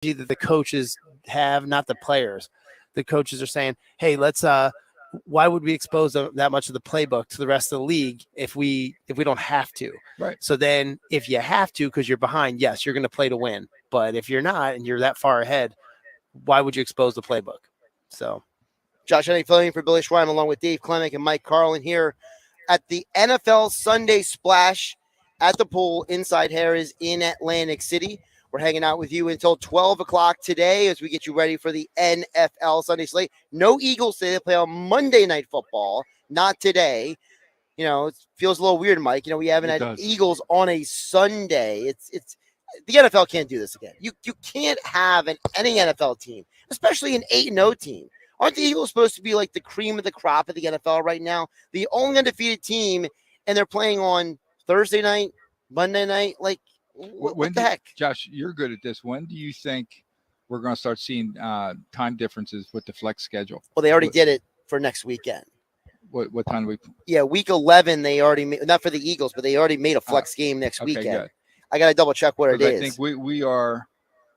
that the coaches have, not the players. The coaches are saying, hey, let's why would we expose that much of the playbook to the rest of the league if we don't have to? Right. So then if you have to because you're behind, yes, you're going to play to win. But if you're not and you're that far ahead, why would you expose the playbook? So Josh Hennig filling in for Billy Schweim along with Dave Klemic and Mike Carlin here at the NFL Sunday Splash at the pool inside Harrah's in Atlantic City. We're hanging out with you until 12 o'clock today as we get you ready for the NFL Sunday slate. No Eagles today. They play on Monday Night Football, not today. You know, it feels a little weird, Mike. You know, we haven't had Eagles on a Sunday. It's the NFL can't do this again. You can't have any NFL team, especially an 8-0 team. Aren't the Eagles supposed to be like the cream of the crop of the NFL right now? The only undefeated team, and they're playing on Thursday night, Monday night. Like, what the heck? Josh, you're good at this. When do you think we're going to start seeing time differences with the flex schedule? Well, they already did it for next weekend. What time do we? Yeah, week 11, they already made, not for the Eagles, but they already made a flex game next weekend. Good. I got to double check what it is. I think we are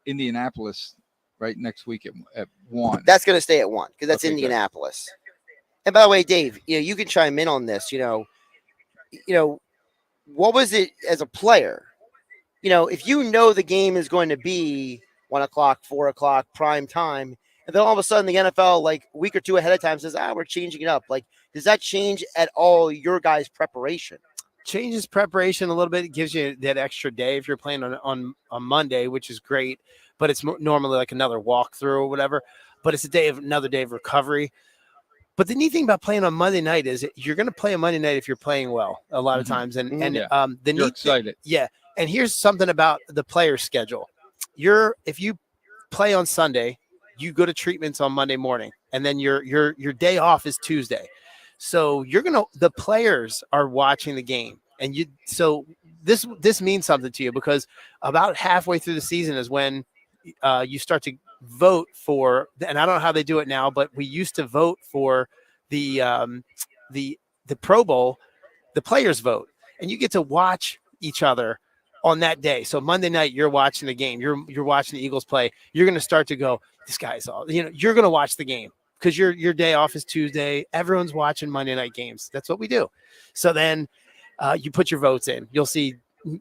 Indianapolis right next week at 1. That's going to stay at 1 because that's Indianapolis. Good. And by the way, Dave, you can chime in on this. You know, what was it as a player? You know, if you know the game is going to be 1 o'clock, 4 o'clock, prime time, and then all of a sudden the NFL, like a week or two ahead of time, says, we're changing it up. Like, does that change at all your guys' preparation? Changes preparation a little bit. It gives you that extra day if you're playing on Monday, which is great, but it's normally like another walkthrough or whatever. But it's another day of recovery. But the neat thing about playing on Monday night is you're going to play on Monday night if you're playing well a lot of times. And you're excited. Yeah. And here's something about the player schedule. If you play on Sunday, you go to treatments on Monday morning, and then your day off is Tuesday. So the players are watching the game, and so this means something to you because about halfway through the season is when you start to vote for, and I don't know how they do it now, but we used to vote for the Pro Bowl, the players vote, and you get to watch each other on that day. So Monday night, you're watching the game. You're watching the Eagles play. You're going to start to go, this guy's all, you're going to watch the game because your day off is Tuesday. Everyone's watching Monday night games. That's what we do. So then you put your votes in. You'll see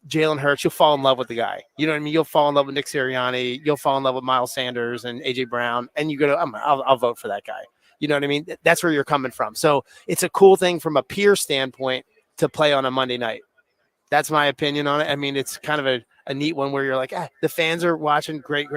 Jalen Hurts. You'll fall in love with the guy. You know what I mean? You'll fall in love with Nick Sirianni. You'll fall in love with Miles Sanders and AJ Brown. And you go to, I'll vote for that guy. You know what I mean? That's where you're coming from. So it's a cool thing from a peer standpoint to play on a Monday night. That's my opinion on it. I mean, it's kind of a neat one where you're like, the fans are watching. Great.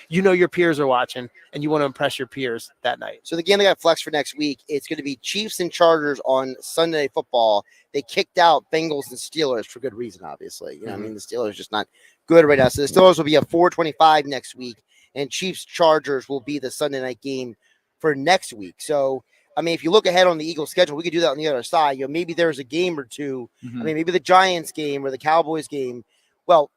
Your peers are watching, and you want to impress your peers that night. So the game they got flexed for next week, it's going to be Chiefs and Chargers on Sunday Night Football. They kicked out Bengals and Steelers for good reason, obviously. You know, I mean, the Steelers just not good right now. So the Steelers will be at 4:25 next week, and Chiefs Chargers will be the Sunday night game for next week. So, I mean, if you look ahead on the Eagles schedule, we could do that on the other side. You know, maybe there's a game or two. I mean, maybe the Giants game or the Cowboys game. Well,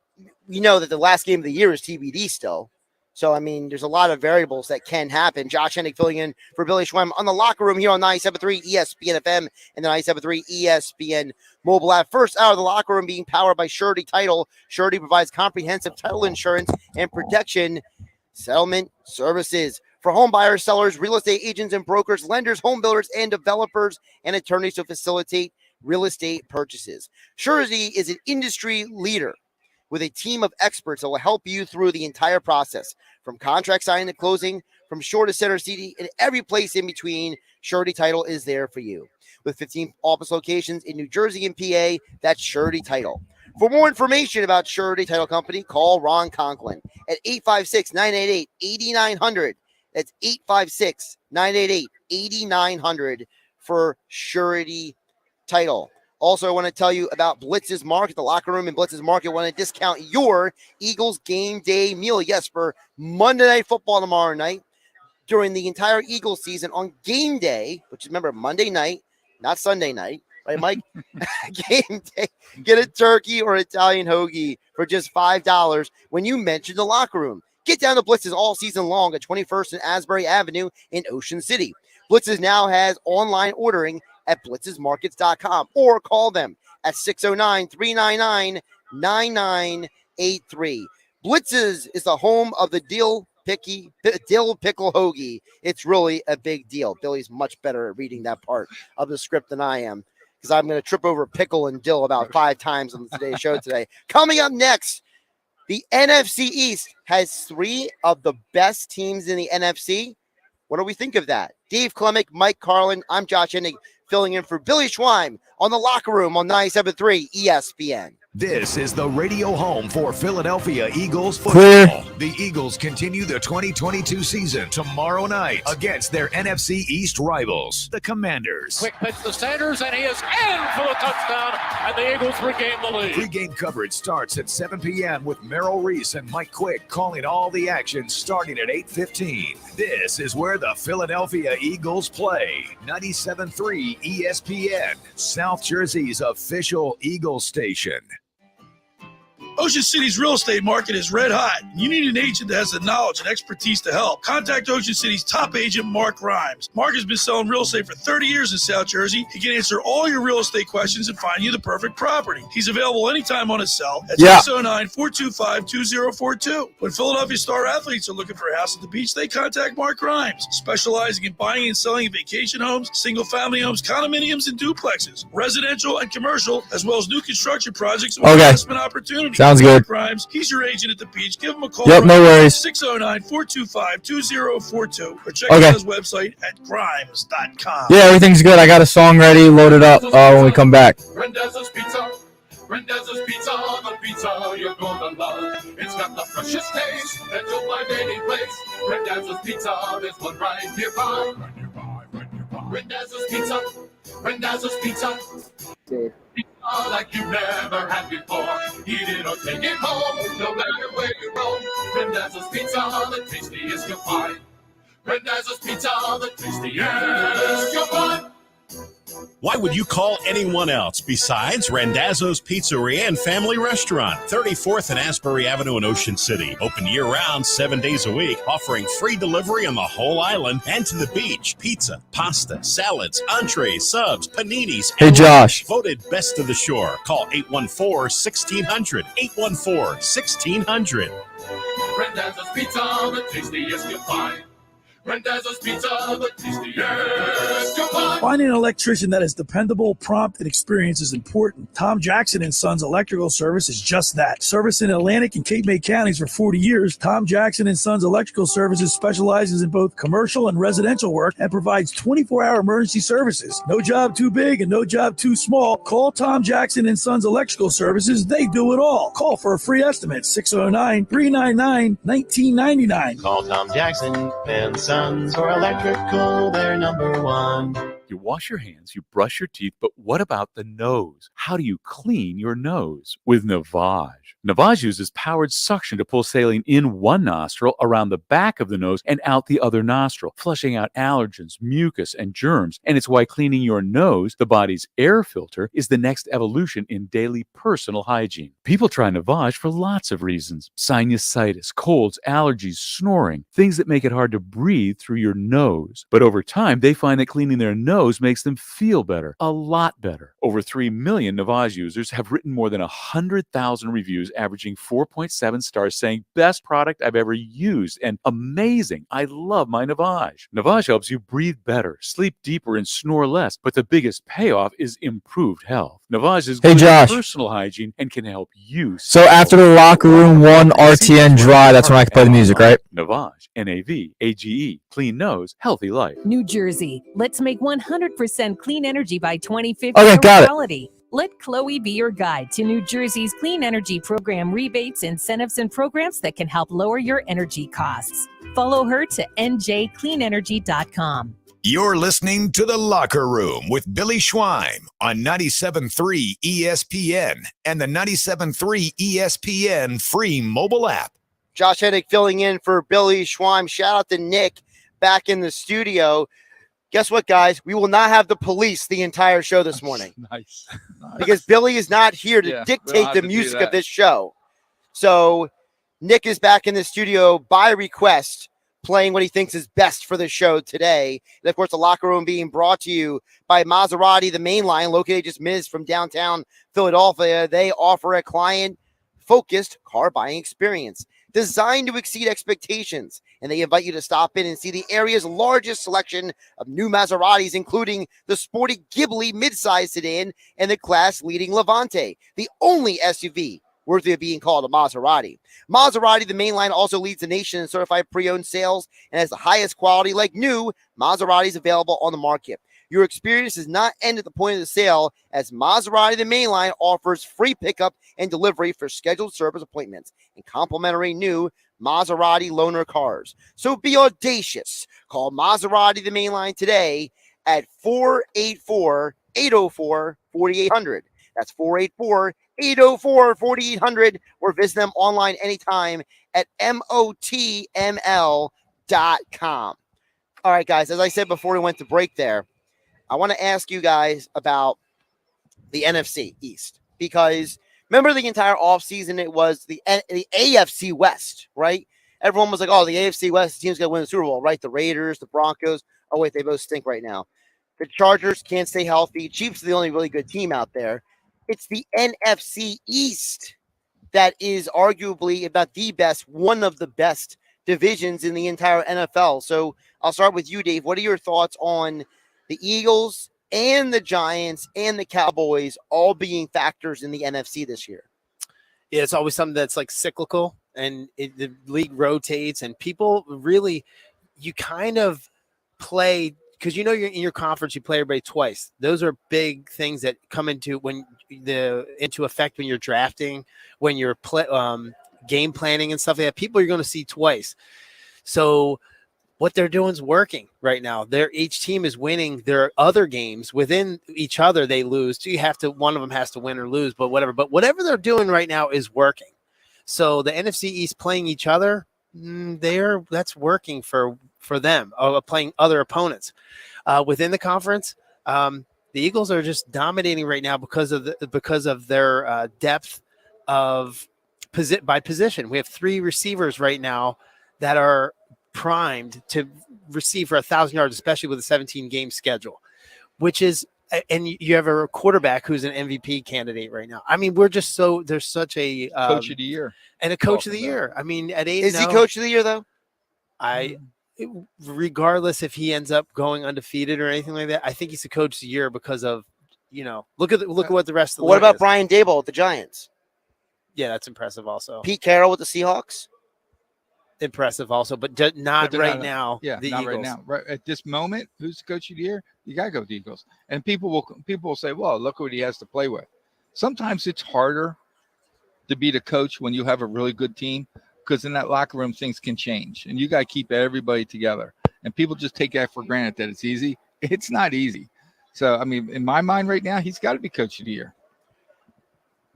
we know that the last game of the year is TBD still. So, I mean, there's a lot of variables that can happen. Josh Hennig filling in for Billy Schweim on the Locker Room here on 97.3 ESPN FM and the 97.3 ESPN mobile app. First out of the Locker Room being powered by Surety Title. Surety provides comprehensive title insurance and protection settlement services for home buyers, sellers, real estate agents and brokers, lenders, home builders, and developers and attorneys to facilitate real estate purchases. Surety is an industry leader with a team of experts that will help you through the entire process, from contract signing to closing, from shore to center CD, and every place in between. Surety Title is there for you. With 15 office locations in New Jersey and PA, that's Surety Title. For more information about Surety Title Company, call Ron Conklin at 856-988-8900. That's 856-988-8900 for Surety Title. Also, I want to tell you about Blitz's Market. The Locker Room in Blitz's Market want to discount your Eagles game day meal. Yes, for Monday Night Football tomorrow night, during the entire Eagles season on game day, which is, remember, Monday night, not Sunday night. Right, Mike? Game day. Get a turkey or Italian hoagie for just $5 when you mention the Locker Room. Get down to Blitz's all season long at 21st and Asbury Avenue in Ocean City. Blitz's now has online ordering at blitzesmarkets.com or call them at 609-399-9983. Blitz's is the home of the dill pickle hoagie. It's really a big deal. Billy's much better at reading that part of the script than I am, because I'm going to trip over pickle and dill about 5 times on today's show today. Coming up next, the NFC East has 3 of the best teams in the NFC. What do we think of that? Dave Klemic, Mike Carlin, I'm Josh Hennig, filling in for Billy Schweim on the Locker Room on 97.3 ESPN. This is the radio home for Philadelphia Eagles football. The Eagles continue the 2022 season tomorrow night against their NFC East rivals, the Commanders. Quick pitch to Sanders, and he is in for the touchdown, and the Eagles regain the lead. Pre-game coverage starts at 7 p.m. with Merrill Reese and Mike Quick calling all the action starting at 8:15. This is where the Philadelphia Eagles play. 97.3 ESPN, South Jersey's official Eagles station. Ocean City's real estate market is red hot. You need an agent that has the knowledge and expertise to help. Contact Ocean City's top agent, Mark Rhymes. Mark has been selling real estate for 30 years in South Jersey. He can answer all your real estate questions and find you the perfect property. He's available anytime on his cell at 609-425-2042. When Philadelphia star athletes are looking for a house at the beach, they contact Mark Rhymes, specializing in buying and selling vacation homes, single-family homes, condominiums, and duplexes, residential and commercial, as well as new construction projects and investment opportunities. Sounds good. Grimes, he's your agent at the beach. Give him a call. Yep, no worries. 609-425-2042 or check out his website at grimes.com. Yeah, everything's good. I got a song ready, loaded up when we come back. Rendezvous Pizza. Rendezvous Pizza, the pizza you're gonna love. It's got the freshest taste that you'll find any place. Rendezvous Pizza, there's one right nearby. Rendezvous Pizza. Rendezvous Pizza. Like you've never had before. Eat it or take it home, no matter where you roam. Rendezvous Pizza, the tastiest you'll find. Rendezvous Pizza, the tastiest you'll find. Why would you call anyone else besides Randazzo's Pizzeria and Family Restaurant, 34th and Asbury Avenue in Ocean City. Open year-round, 7 days a week, offering free delivery on the whole island and to the beach. Pizza, pasta, salads, entrees, subs, paninis. Hey, Josh. Voted best of the shore. Call 814-1600. 814-1600. Randazzo's Pizza, the tastiest you'll find. Randazzo's Pizza, the tastiest you'll find. Finding an electrician that is dependable, prompt, and experienced is important. Tom Jackson & Sons Electrical Service is just that. Service in Atlantic and Cape May counties for 40 years, Tom Jackson & Sons Electrical Services specializes in both commercial and residential work and provides 24-hour emergency services. No job too big and no job too small. Call Tom Jackson & Sons Electrical Services. They do it all. Call for a free estimate, 609-399-1999. Call Tom Jackson and Sons for electrical, they're number one. You wash your hands, you brush your teeth, but what about the nose? How do you clean your nose? With Navage. Navage uses powered suction to pull saline in one nostril, around the back of the nose, and out the other nostril, flushing out allergens, mucus, and germs. And it's why cleaning your nose, the body's air filter, is the next evolution in daily personal hygiene. People try Navage for lots of reasons. Sinusitis, colds, allergies, snoring, things that make it hard to breathe through your nose. But over time, they find that cleaning their nose makes them feel better, a lot better. Over 3 million Navage users have written more than 100,000 reviews, averaging 4.7 stars, saying, best product I've ever used, and amazing. I love my Navage. Navage helps you breathe better, sleep deeper, and snore less, but the biggest payoff is improved health. Navage is good at personal hygiene and can help you. So after the Locker Room 1 RTN dry, that's when I can play the music, right? Navage, N-A-V-A-G-E, clean nose, healthy life. New Jersey, let's make 100% clean energy by 2050 Okay, got it. reality. Let Chloe be your guide to New Jersey's clean energy program rebates, incentives, and programs that can help lower your energy costs. Follow her to njcleanenergy.com. You're listening to The Locker Room with Billy Schweim on 97.3 ESPN and the 97.3 ESPN free mobile app. Josh Hennig filling in for Billy Schweim. Shout out to Nick back in the studio. Guess what, guys? We will not have the police the entire show this morning. Nice. Because Billy is not here to dictate the music of this show. So Nick is back in the studio by request, playing what he thinks is best for the show today. And of course, the Locker Room being brought to you by Maserati, the main line, located just minutes from downtown Philadelphia. They offer a client focused car buying experience designed to exceed expectations. And they invite you to stop in and see the area's largest selection of new Maseratis, including the sporty Ghibli midsize sedan and the class-leading Levante, the only SUV worthy of being called a Maserati. Maserati, the mainline, also leads the nation in certified pre-owned sales and has the highest quality, like new Maseratis available on the market. Your experience does not end at the point of the sale, as Maserati, the mainline, offers free pickup and delivery for scheduled service appointments and complimentary new Maserati loaner cars. So be audacious. Call Maserati, the mainline, today at 484-804-4800. That's 484-804-4800, or visit them online anytime at motml.com. All right, guys, as I said before we went to break there, I want to ask you guys about the NFC East, because remember the entire offseason, it was the AFC West, right? Everyone was like, oh, the AFC West team's going to win the Super Bowl, right? The Raiders, the Broncos. Oh, wait, they both stink right now. The Chargers can't stay healthy. Chiefs are the only really good team out there. It's the NFC East that is arguably, if not the best, one of the best divisions in the entire NFL. So I'll start with you, Dave. What are your thoughts on the Eagles and the Giants and the Cowboys all being factors in the NFC this year? Yeah, it's always something that's like cyclical, and the league rotates, and people really, you kind of play, because you're in your conference, you play everybody twice. Those are big things that come into effect when you're drafting, when you're game planning and stuff like that. People you're going to see twice. So what they're doing is working right now. Each team is winning their other games within each other. They lose. So one of them has to win or lose, but whatever they're doing right now is working. So the NFC East playing each other, that's working for them, playing other opponents. Within the conference, the Eagles are just dominating right now because of their depth of by position. We have 3 receivers right now that are primed to receive for 1,000 yards, especially with a 17-game schedule, and you have a quarterback who's an MVP candidate right now. I mean, there's such a coach of the year and a coach of the year. I mean, at 8, is he coach of the year though? Regardless if he ends up going undefeated or anything like that, I think he's the coach of the year because of, look at what the rest of the What about is. Brian Daboll with the Giants? Yeah, that's impressive also. Pete Carroll with the Seahawks? Impressive also, but not right now. Yeah, the not Eagles. right now. Right at this moment, who's the coach of the year? You got to go with the Eagles. And people will say, well, look what he has to play with. Sometimes it's harder to be the coach when you have a really good team, because in that locker room, things can change, and you got to keep everybody together. And people just take that for granted that it's easy. It's not easy. So, I mean, in my mind right now, he's got to be coach of the year.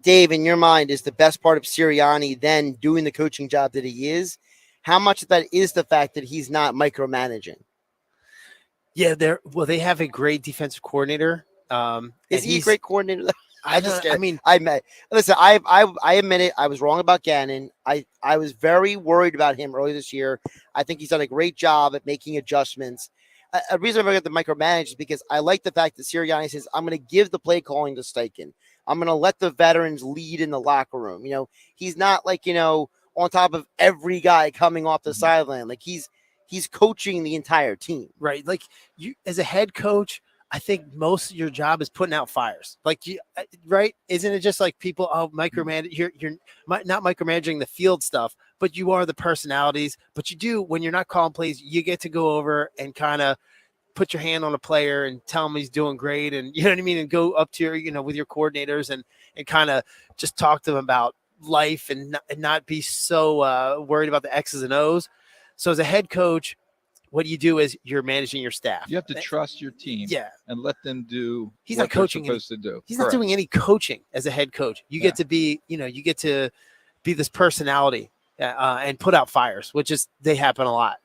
Dave, in your mind, is the best part of Sirianni then doing the coaching job that he is? How much of that is the fact that he's not micromanaging? Yeah, they have a great defensive coordinator. Is he a great coordinator? I admit it. I was wrong about Gannon. I was very worried about him early this year. I think he's done a great job at making adjustments. A reason I got the micromanage is because I like the fact that Sirianni says, I'm going to give the play calling to Steichen. I'm going to let the veterans lead in the locker room. He's not like, on top of every guy coming off the sideline. Like he's coaching the entire team. Right. Like you, as a head coach, I think most of your job is putting out fires. Like, right? Isn't it just like people micromanage? You're not micromanaging the field stuff, but you are the personalities. But you do, when you're not calling plays, you get to go over and kind of put your hand on a player and tell him he's doing great, and you know what I mean, and go up to your, with your coordinators and kind of just talk to them about life and not be so worried about the X's and O's. So as a head coach, what you do is you're managing your staff. You have to trust your team, and let them do. He's what not coaching. They're supposed to do. He's not doing any coaching as a head coach. You get to be, you get to be this personality and put out fires, which is they happen a lot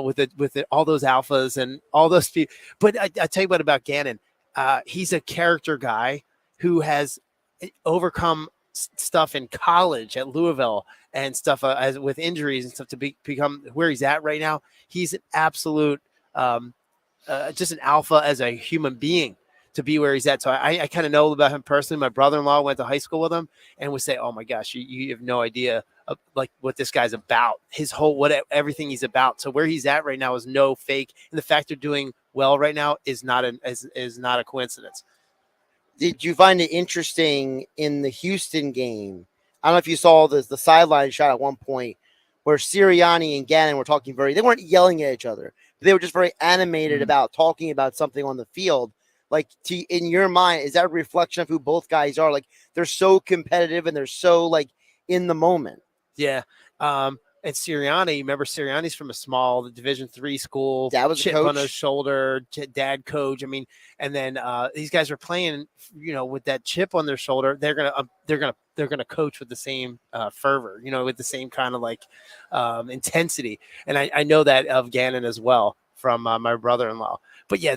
with all those alphas and all those people. But I tell you what about Gannon, he's a character guy who has overcome stuff in college at Louisville and stuff as with injuries and stuff to become where he's at right now. He's an absolute just an alpha as a human being. to be where he's at. So I kind of know about him personally. My brother-in-law went to high school with him and would say, oh my gosh, you have no idea of, like, what this guy's about, his whole, everything he's about. So where he's at right now is no fake. And the fact they're doing well right now is not a coincidence. Did you find it interesting in the Houston game? I don't know if you saw the sideline shot at one point where Sirianni and Gannon were talking they weren't yelling at each other. They were just very animated about talking about something on the field. Like, in your mind, is that a reflection of who both guys are? Like, they're so competitive and they're so, like, in the moment. Yeah. And Sirianni, remember Sirianni's from a small Division III school. Dad was chip a coach on his shoulder, dad coach. I mean, and then these guys are playing, with that chip on their shoulder. They're gonna coach with the same fervor, with the same kind of like intensity. And I know that of Gannon as well from my brother-in-law. But yeah,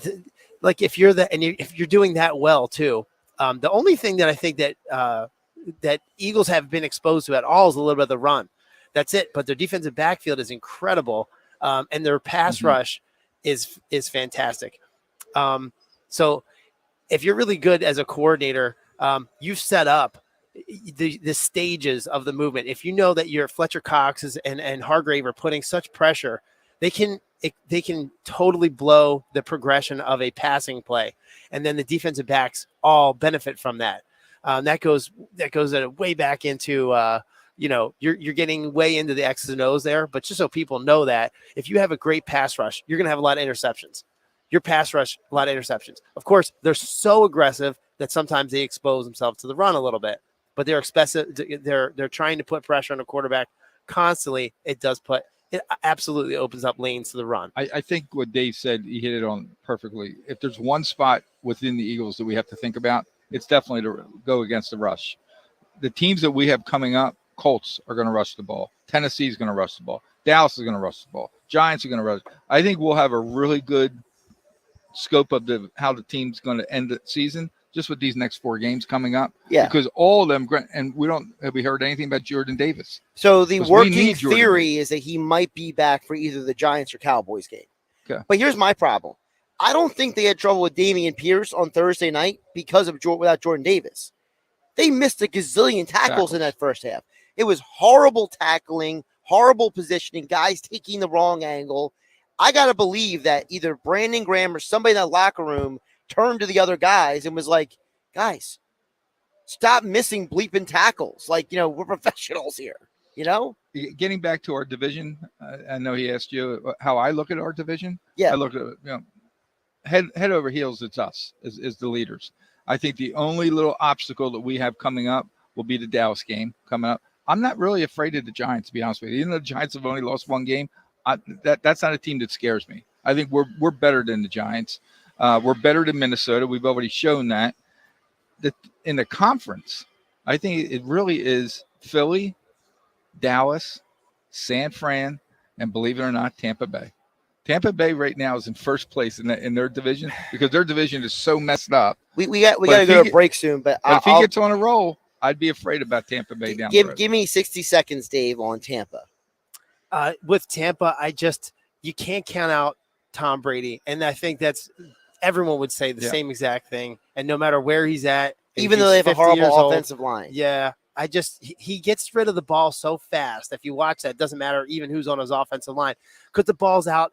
like if you're if you're doing that well too, the only thing that I think that Eagles have been exposed to at all is a little bit of the run. That's it. But their defensive backfield is incredible, and their pass rush is fantastic. So if you're really good as a coordinator, you've set up the stages of the movement. If you know that your Fletcher Cox and Hargrave are putting such pressure, they can totally blow the progression of a passing play, and then the defensive backs all benefit from that. That goes way back into you're getting way into the X's and O's there, but just so people know that if you have a great pass rush, you're going to have a lot of interceptions. Your pass rush, a lot of interceptions. Of course, they're so aggressive that sometimes they expose themselves to the run a little bit, but they're expensive. They're trying to put pressure on a quarterback constantly. It absolutely opens up lanes to the run. I think what Dave said, he hit it on perfectly. If there's one spot within the Eagles that we have to think about, it's definitely to go against the rush. The teams that we have coming up, Colts are going to rush the ball. Tennessee is going to rush the ball. Dallas is going to rush the ball. Giants are going to rush. I think we'll have a really good scope of how the team's going to end the season just with these next 4 games coming up. Yeah. Because all of them, and have we heard anything about Jordan Davis? So the working theory is that he might be back for either the Giants or Cowboys game. Okay. But here's my problem. I don't think they had trouble with Dameon Pierce on Thursday night because of without Jordan Davis. They missed a gazillion tackles in that first half. It was horrible tackling, horrible positioning, guys taking the wrong angle. I got to believe that either Brandon Graham or somebody in that locker room turned to the other guys and was like, guys, stop missing bleeping tackles. Like, we're professionals here, Getting back to our division, I know he asked you how I look at our division. Yeah. I look at, head over heels, it's us as the leaders. I think the only little obstacle that we have coming up will be the Dallas game coming up. I'm not really afraid of the Giants, to be honest with you. Even though the Giants have only lost 1 game, that's not a team that scares me. I think we're better than the Giants. We're better than Minnesota. We've already shown that. In the conference, I think it really is Philly, Dallas, San Fran, and believe it or not, Tampa Bay. Tampa Bay right now is in first place in their division because their division is so messed up. We got to go to a break soon, but if he gets on a roll, I'd be afraid about Tampa Bay down the road. Give me 60 seconds, Dave, on Tampa. With Tampa, you can't count out Tom Brady, and I think everyone would say the same exact thing. And no matter where he's at, even though they have a horrible offensive line, he gets rid of the ball so fast. If you watch that, it doesn't matter even who's on his offensive line, because the ball's out.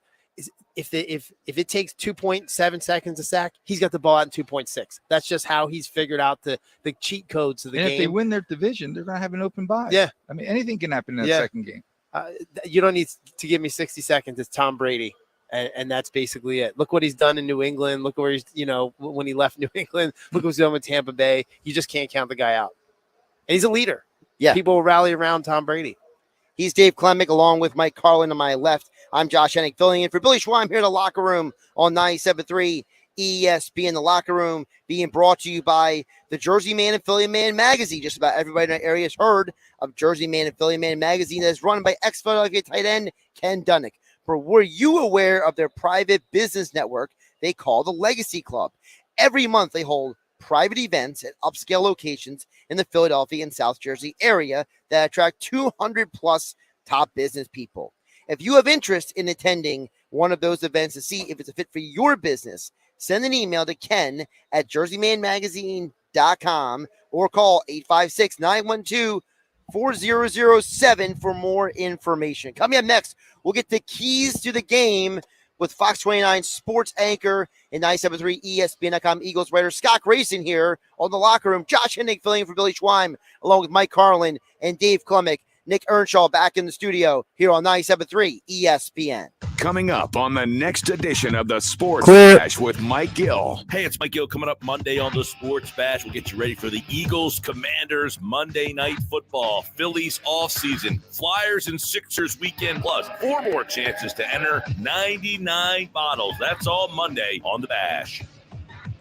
If it takes 2.7 seconds to sack, he's got the ball out in 2.6. That's just how he's figured out the cheat codes of the game. If they win their division, they're going to have an open bye. Yeah. I mean, anything can happen in that second game. You don't need to give me 60 seconds. It's Tom Brady. And that's basically it. Look what he's done in New England. Look where he's, when he left New England. Look what he's done with Tampa Bay. You just can't count the guy out. And he's a leader. Yeah. People will rally around Tom Brady. He's Dave Klemic along with Mike Carlin on my left. I'm Josh Hennick filling in for Billy Schwein here in the locker room on 97.3 ESPN. The locker room being brought to you by the Jersey Man and Philly Man magazine. Just about everybody in our area has heard of Jersey Man and Philly Man magazine that is run by ex-Philadelphia tight end Ken Dunnick. But were you aware of their private business network they call the Legacy Club? Every month they hold private events at upscale locations in the Philadelphia and South Jersey area that attract 200 plus top business people. If you have interest in attending one of those events to see if it's a fit for your business, send an email to ken@jerseymanmagazine.com or call 856-912-4007 for more information. Coming up next, we'll get the keys to the game with Fox 29 sports anchor and 97.3 ESPN.com Eagles writer Scott Grayson here on The Locker Room. Josh Hennig filling in for Billy Schweim, along with Mike Carlin and Dave Klemic. Nick Earnshaw back in the studio here on 97.3 ESPN. Coming up on the next edition of the Sports Clear. Bash with Mike Gill. Hey, it's Mike Gill coming up Monday on the Sports Bash. We'll get you ready for the Eagles Commanders Monday Night Football, Phillies off season, Flyers and Sixers weekend, plus 4 more chances to enter 99 bottles. That's all Monday on the Bash.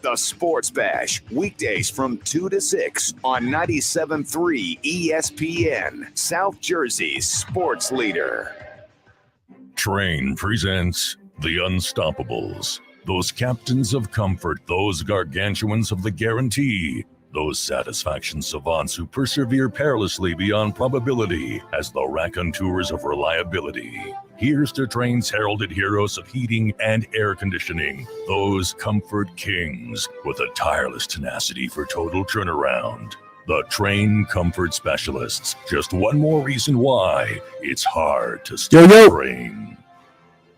The Sports Bash, weekdays from 2 to 6 on 97.3 ESPN, South Jersey's sports leader. Train presents The Unstoppables. Those captains of comfort, those gargantuans of the guarantee, those satisfaction savants who persevere perilously beyond probability as the raconteurs of reliability. Here's to Train's heralded heroes of heating and air conditioning, those comfort kings with a tireless tenacity for total turnaround. The Train Comfort Specialists. Just one more reason why it's hard to stop Train.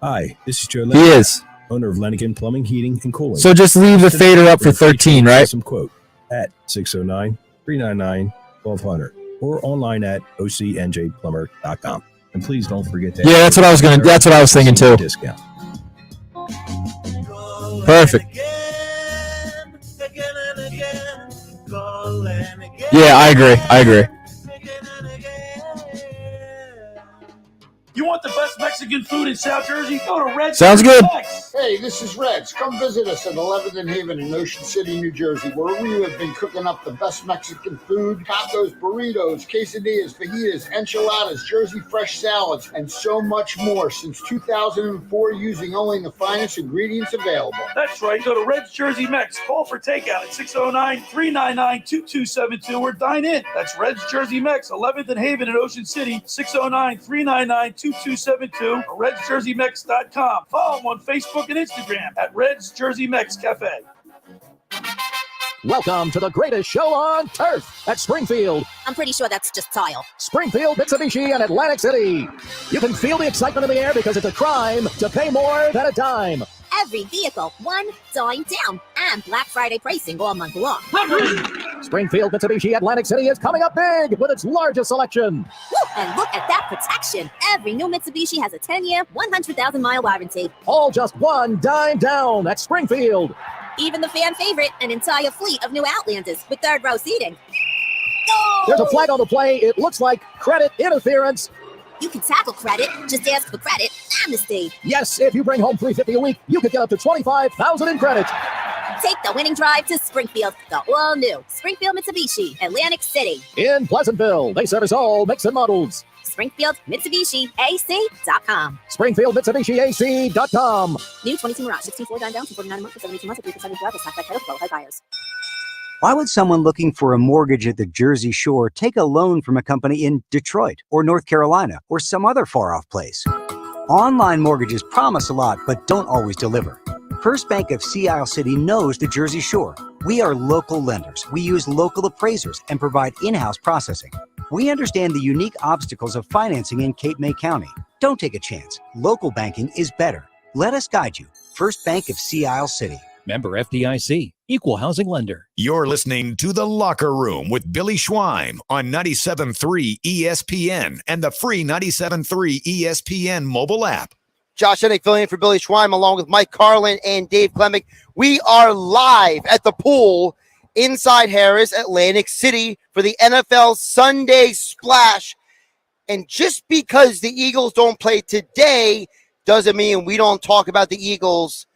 Hi, this is Joe He Lennigan, is. owner of Lennigan Plumbing, Heating, and Cooling. So just leave the fader up for 13, right? Some quote at 609-399-1200 or online at ocnjplumber.com. And please don't forget that. Yeah, that's what I was thinking too. Discount. Perfect. Yeah, I agree. You want the best Mexican food in South Jersey? Go to Red. Sounds good. Hey, this is Reds. Come visit us at 11th and Haven in Ocean City, New Jersey, where we have been cooking up the best Mexican food, tacos, burritos, quesadillas, fajitas, enchiladas, Jersey fresh salads, and so much more since 2004 using only the finest ingredients available. That's right. Go to Red's Jersey Mex. Call for takeout at 609-399-2272 or dine in. That's Red's Jersey Mex, 11th and Haven in Ocean City, 609-399-2272 or RedsJerseyMex.com. Follow them on Facebook and Instagram at Red's Jersey Mex Cafe. Welcome to the greatest show on turf at Springfield. I'm pretty sure that's just tile. Springfield, Mitsubishi, and Atlantic City. You can feel the excitement in the air because it's a crime to pay more than a dime. Every vehicle, $1 down, and Black Friday pricing all month long. Springfield, Mitsubishi, Atlantic City is coming up big with its largest selection. Woo, and look at that protection. Every new Mitsubishi has a 10-year, 100,000-mile warranty. All just $1 down at Springfield. Even the fan favorite, an entire fleet of new Outlanders with third-row seating. There's a flag on the play. It looks like credit interference. You can tackle credit. Just ask for credit amnesty. Yes, if you bring home $350 a week, you could get up to $25,000 in credit. Take the winning drive to Springfield, the all-new Springfield Mitsubishi, Atlantic City. In Pleasantville, they service all makes and models. Springfield Mitsubishi AC.com. Springfield Mitsubishi AC.com. New 22 Mirage, 16.4 down, 249 a month for 72 months at 3% drive. Stock by title, qualified buyers. Why would someone looking for a mortgage at the Jersey Shore take a loan from a company in Detroit or North Carolina or some other far-off place? Online mortgages promise a lot, but don't always deliver. First Bank of Sea Isle City knows the Jersey Shore. We are local lenders. We use local appraisers and provide in-house processing. We understand the unique obstacles of financing in Cape May County. Don't take a chance. Local banking is better. Let us guide you. First Bank of Sea Isle City. Member FDIC, equal housing lender. You're listening to The Locker Room with Billy Schweim on 97.3 ESPN and the free 97.3 ESPN mobile app. Josh Hennig filling in for Billy Schweim along with Mike Carlin and Dave Klemic. We are live at the pool inside Harrah's, Atlantic City for the NFL Sunday Splash. And just because the Eagles don't play today doesn't mean we don't talk about the Eagles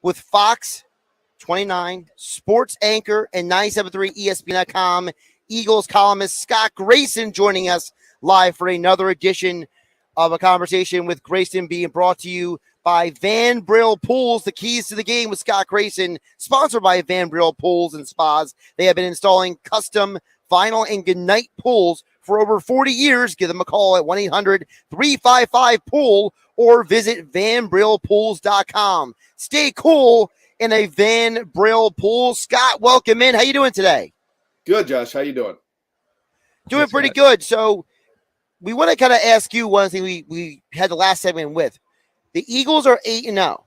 with Fox 29, sports anchor, and 97.3 ESPN.com Eagles columnist Scott Grayson joining us live for another edition of a conversation with Grayson, being brought to you by Brill Pools. The keys to the game with Scott Grayson, sponsored by Brill Pools and Spas. They have been installing custom vinyl and goodnight pools for over 40 years. Give them a call at 1-800-355-POOL or visit vanbrillpools.com. Stay cool in a Van Brill Pools. Scott, welcome in. How you doing today? Good, Josh. How you doing? Doing pretty good. So we want to kind of ask you one thing we had the last segment with. The Eagles are 8-0.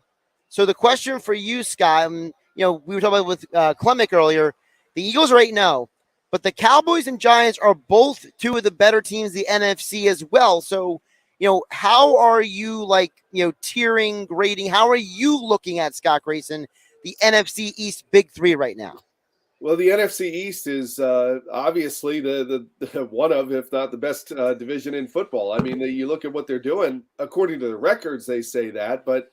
So the question for you, Scott, we were talking about with Klemic earlier. The Eagles are 8-0, but the Cowboys and Giants are both two of the better teams in the NFC as well. So, how are you tiering, grading? How are you looking at, Scott Grayson, the NFC East Big Three right now? Well, the NFC East is obviously the one of, if not the best division in football. I mean, you look at what they're doing. According to the records, they say that, but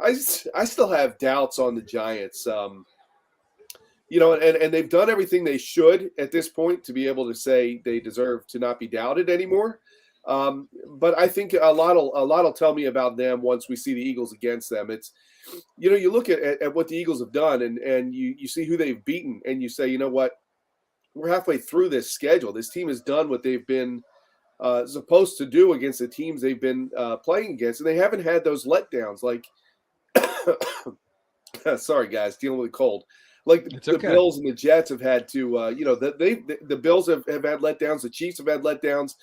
I still have doubts on the Giants. And they've done everything they should at this point to be able to say they deserve to not be doubted anymore. But I think a lot will tell me about them once we see the Eagles against them. It's, you look at what the Eagles have done and you see who they've beaten and you say, you know what, we're halfway through this schedule. This team has done what they've been supposed to do against the teams they've been playing against. And they haven't had those letdowns like, sorry guys, dealing with a cold. Like the Bills and the Jets have had to, the Bills have had letdowns. The Chiefs have had letdowns.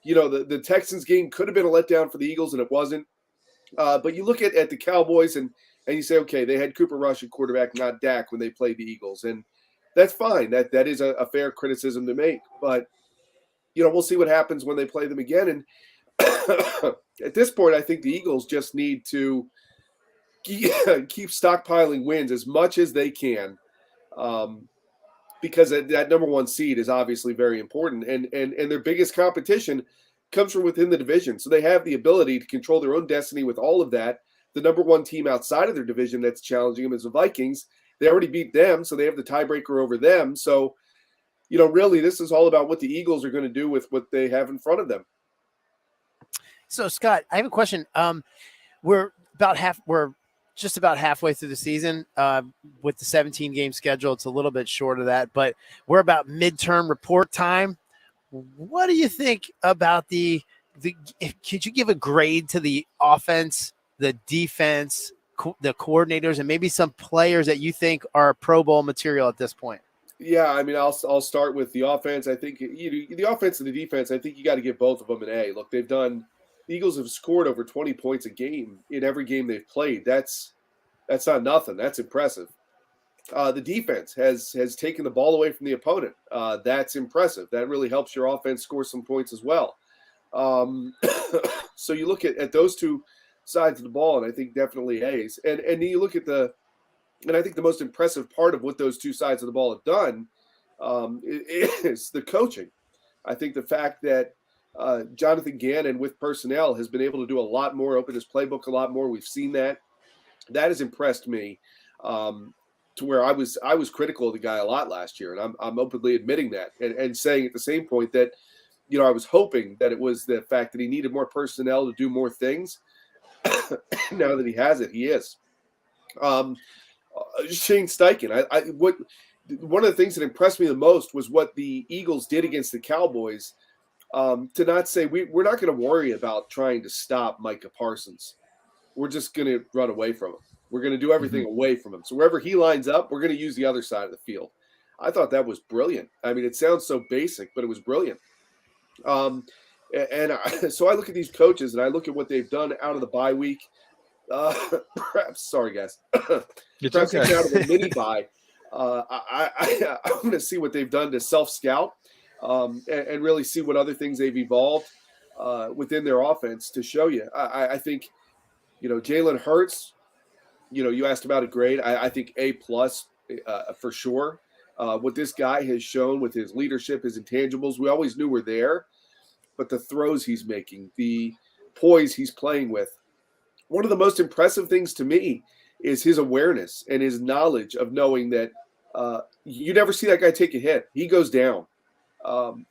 The Texans game could have been a letdown for the Eagles, and it wasn't. But you look at the Cowboys, and you say, okay, they had Cooper Rush at quarterback, not Dak, when they played the Eagles. And that's fine. That is a fair criticism to make. But, we'll see what happens when they play them again. And at this point, I think the Eagles just need to keep stockpiling wins as much as they can. Because that number one seed is obviously very important. And their biggest competition comes from within the division. So they have the ability to control their own destiny with all of that. The number one team outside of their division that's challenging them is the Vikings. They already beat them, so they have the tiebreaker over them. So, really this is all about what the Eagles are going to do with what they have in front of them. So, Scott, I have a question. We're just about halfway through the season with the 17-game schedule. It's a little bit short of that, but we're about midterm report time. What do you think about could you give a grade to the offense, the defense, the coordinators, and maybe some players that you think are Pro Bowl material at this point? Yeah, I mean, I'll start with the offense. I think the offense and the defense, I think you got to give both of them an A. Look, the Eagles have scored over 20 points a game in every game they've played. That's not nothing. That's impressive. The defense has taken the ball away from the opponent. That's impressive. That really helps your offense score some points as well. So you look at those two sides of the ball, and I think definitely A's. And you look at and I think the most impressive part of what those two sides of the ball have done is the coaching. I think the fact that Jonathan Gannon with personnel has been able to do a lot more, open his playbook a lot more. We've seen that. That has impressed me to where I was critical of the guy a lot last year, and I'm openly admitting that and saying at the same point that I was hoping that it was the fact that he needed more personnel to do more things. Now that he has it, he is. Shane Steichen. One of the things that impressed me the most was what the Eagles did against the Cowboys. To not say we're not going to worry about trying to stop Micah Parsons. We're just going to run away from him. We're going to do everything away from him. So wherever he lines up, we're going to use the other side of the field. I thought that was brilliant. I mean, it sounds so basic, but it was brilliant. So I look at these coaches and I look at what they've done out of the bye week. Perhaps, sorry guys, perhaps okay. Out of the mini bye. I want to see what they've done to self-scout and really see what other things they've evolved within their offense to show you. I think, Jalen Hurts, you asked about a grade. I think A+ for sure. What this guy has shown with his leadership, his intangibles, we always knew were there, but the throws he's making, the poise he's playing with. One of the most impressive things to me is his awareness and his knowledge of knowing that you never see that guy take a hit. He goes down.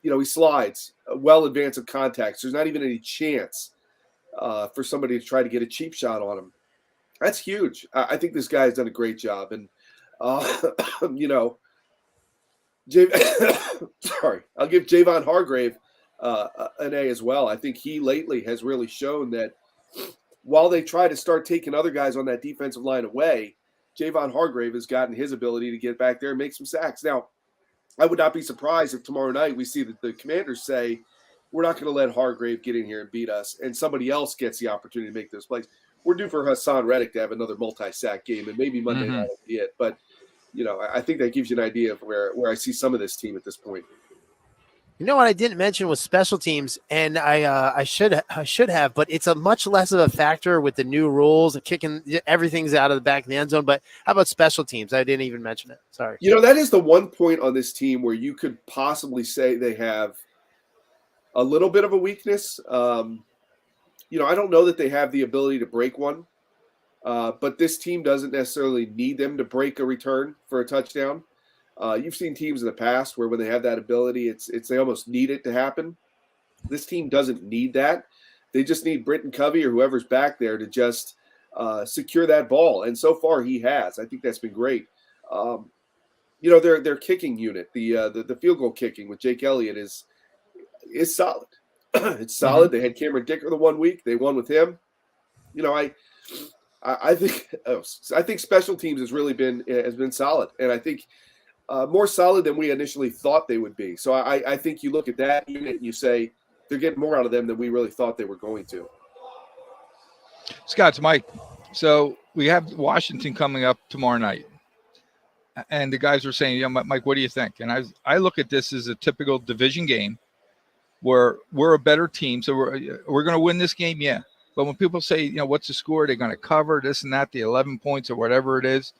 He slides well in advance of contacts. There's not even any chance for somebody to try to get a cheap shot on him. That's huge. I think this guy has done a great job. And, sorry, I'll give Javon Hargrave an A as well. I think he lately has really shown that, while they try to start taking other guys on that defensive line away, Javon Hargrave has gotten his ability to get back there and make some sacks. Now, I would not be surprised if tomorrow night we see that the Commanders say, we're not going to let Hargrave get in here and beat us, and somebody else gets the opportunity to make those plays. We're due for Hassan Reddick to have another multi-sack game, and maybe Monday night will be it. But, I think that gives you an idea of where I see some of this team at this point. You know what I didn't mention was special teams, and I should have, but it's a much less of a factor with the new rules and kicking everything's out of the back of the end zone. But how about special teams? I didn't even mention it. Sorry. That is the one point on this team where you could possibly say they have a little bit of a weakness. I don't know that they have the ability to break one, but this team doesn't necessarily need them to break a return for a touchdown. You've seen teams in the past where when they have that ability, it's they almost need it to happen. This team doesn't need that. They just need Britton Covey or whoever's back there to just secure that ball. And so far he has. I think that's been great. Their kicking unit, the field goal kicking with Jake Elliott is solid. It's solid. They had Cameron Dicker the 1 week. They won with him. I think special teams has been solid, and I think more solid than we initially thought they would be. So I think you look at that unit and you say they're getting more out of them than we really thought they were going to. Scott, it's Mike. So we have Washington coming up tomorrow night, and the guys were saying, Mike, what do you think? And I look at this as a typical division game where we're a better team, so we're going to win this game, yeah. But when people say, what's the score? They're going to cover this and that, the 11 points or whatever it is.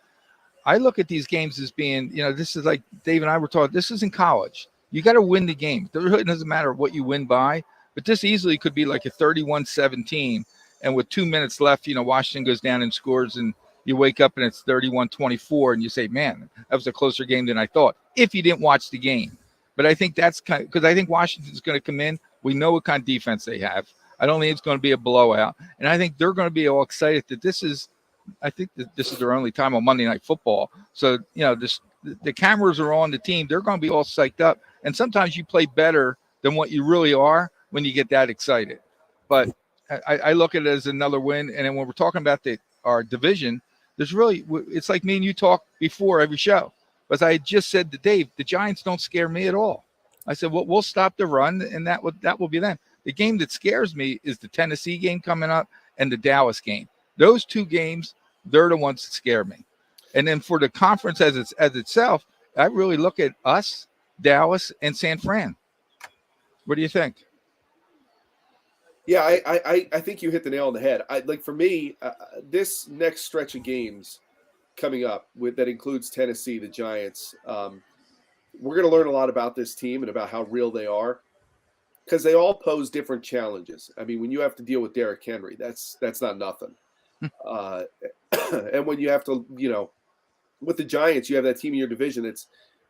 I look at these games as being, this is like Dave and I were taught, this is in college. You got to win the game. It really doesn't matter what you win by, but this easily could be like a 31-17. And with 2 minutes left, Washington goes down and scores, and you wake up and it's 31-24, and you say, man, that was a closer game than I thought, if you didn't watch the game. But I think that's because I think Washington's going to come in. We know what kind of defense they have. I don't think it's going to be a blowout. And I think they're going to be all excited that this is their only time on Monday Night Football. So, the cameras are on the team. They're going to be all psyched up. And sometimes you play better than what you really are when you get that excited. But I look at it as another win. And then when we're talking about our division, it's like me and you talk before every show. But I just said to Dave, the Giants don't scare me at all. I said, well, we'll stop the run, and that will be them. The game that scares me is the Tennessee game coming up and the Dallas game. Those two games, they're the ones that scare me. And then for the conference as itself, I really look at us, Dallas, and San Fran. What do you think? Yeah, I think you hit the nail on the head. For me, this next stretch of games coming up that includes Tennessee, the Giants. We're going to learn a lot about this team and about how real they are, because they all pose different challenges. I mean, when you have to deal with Derrick Henry, that's not nothing. And when you have to, with the Giants, you have that team in your division that's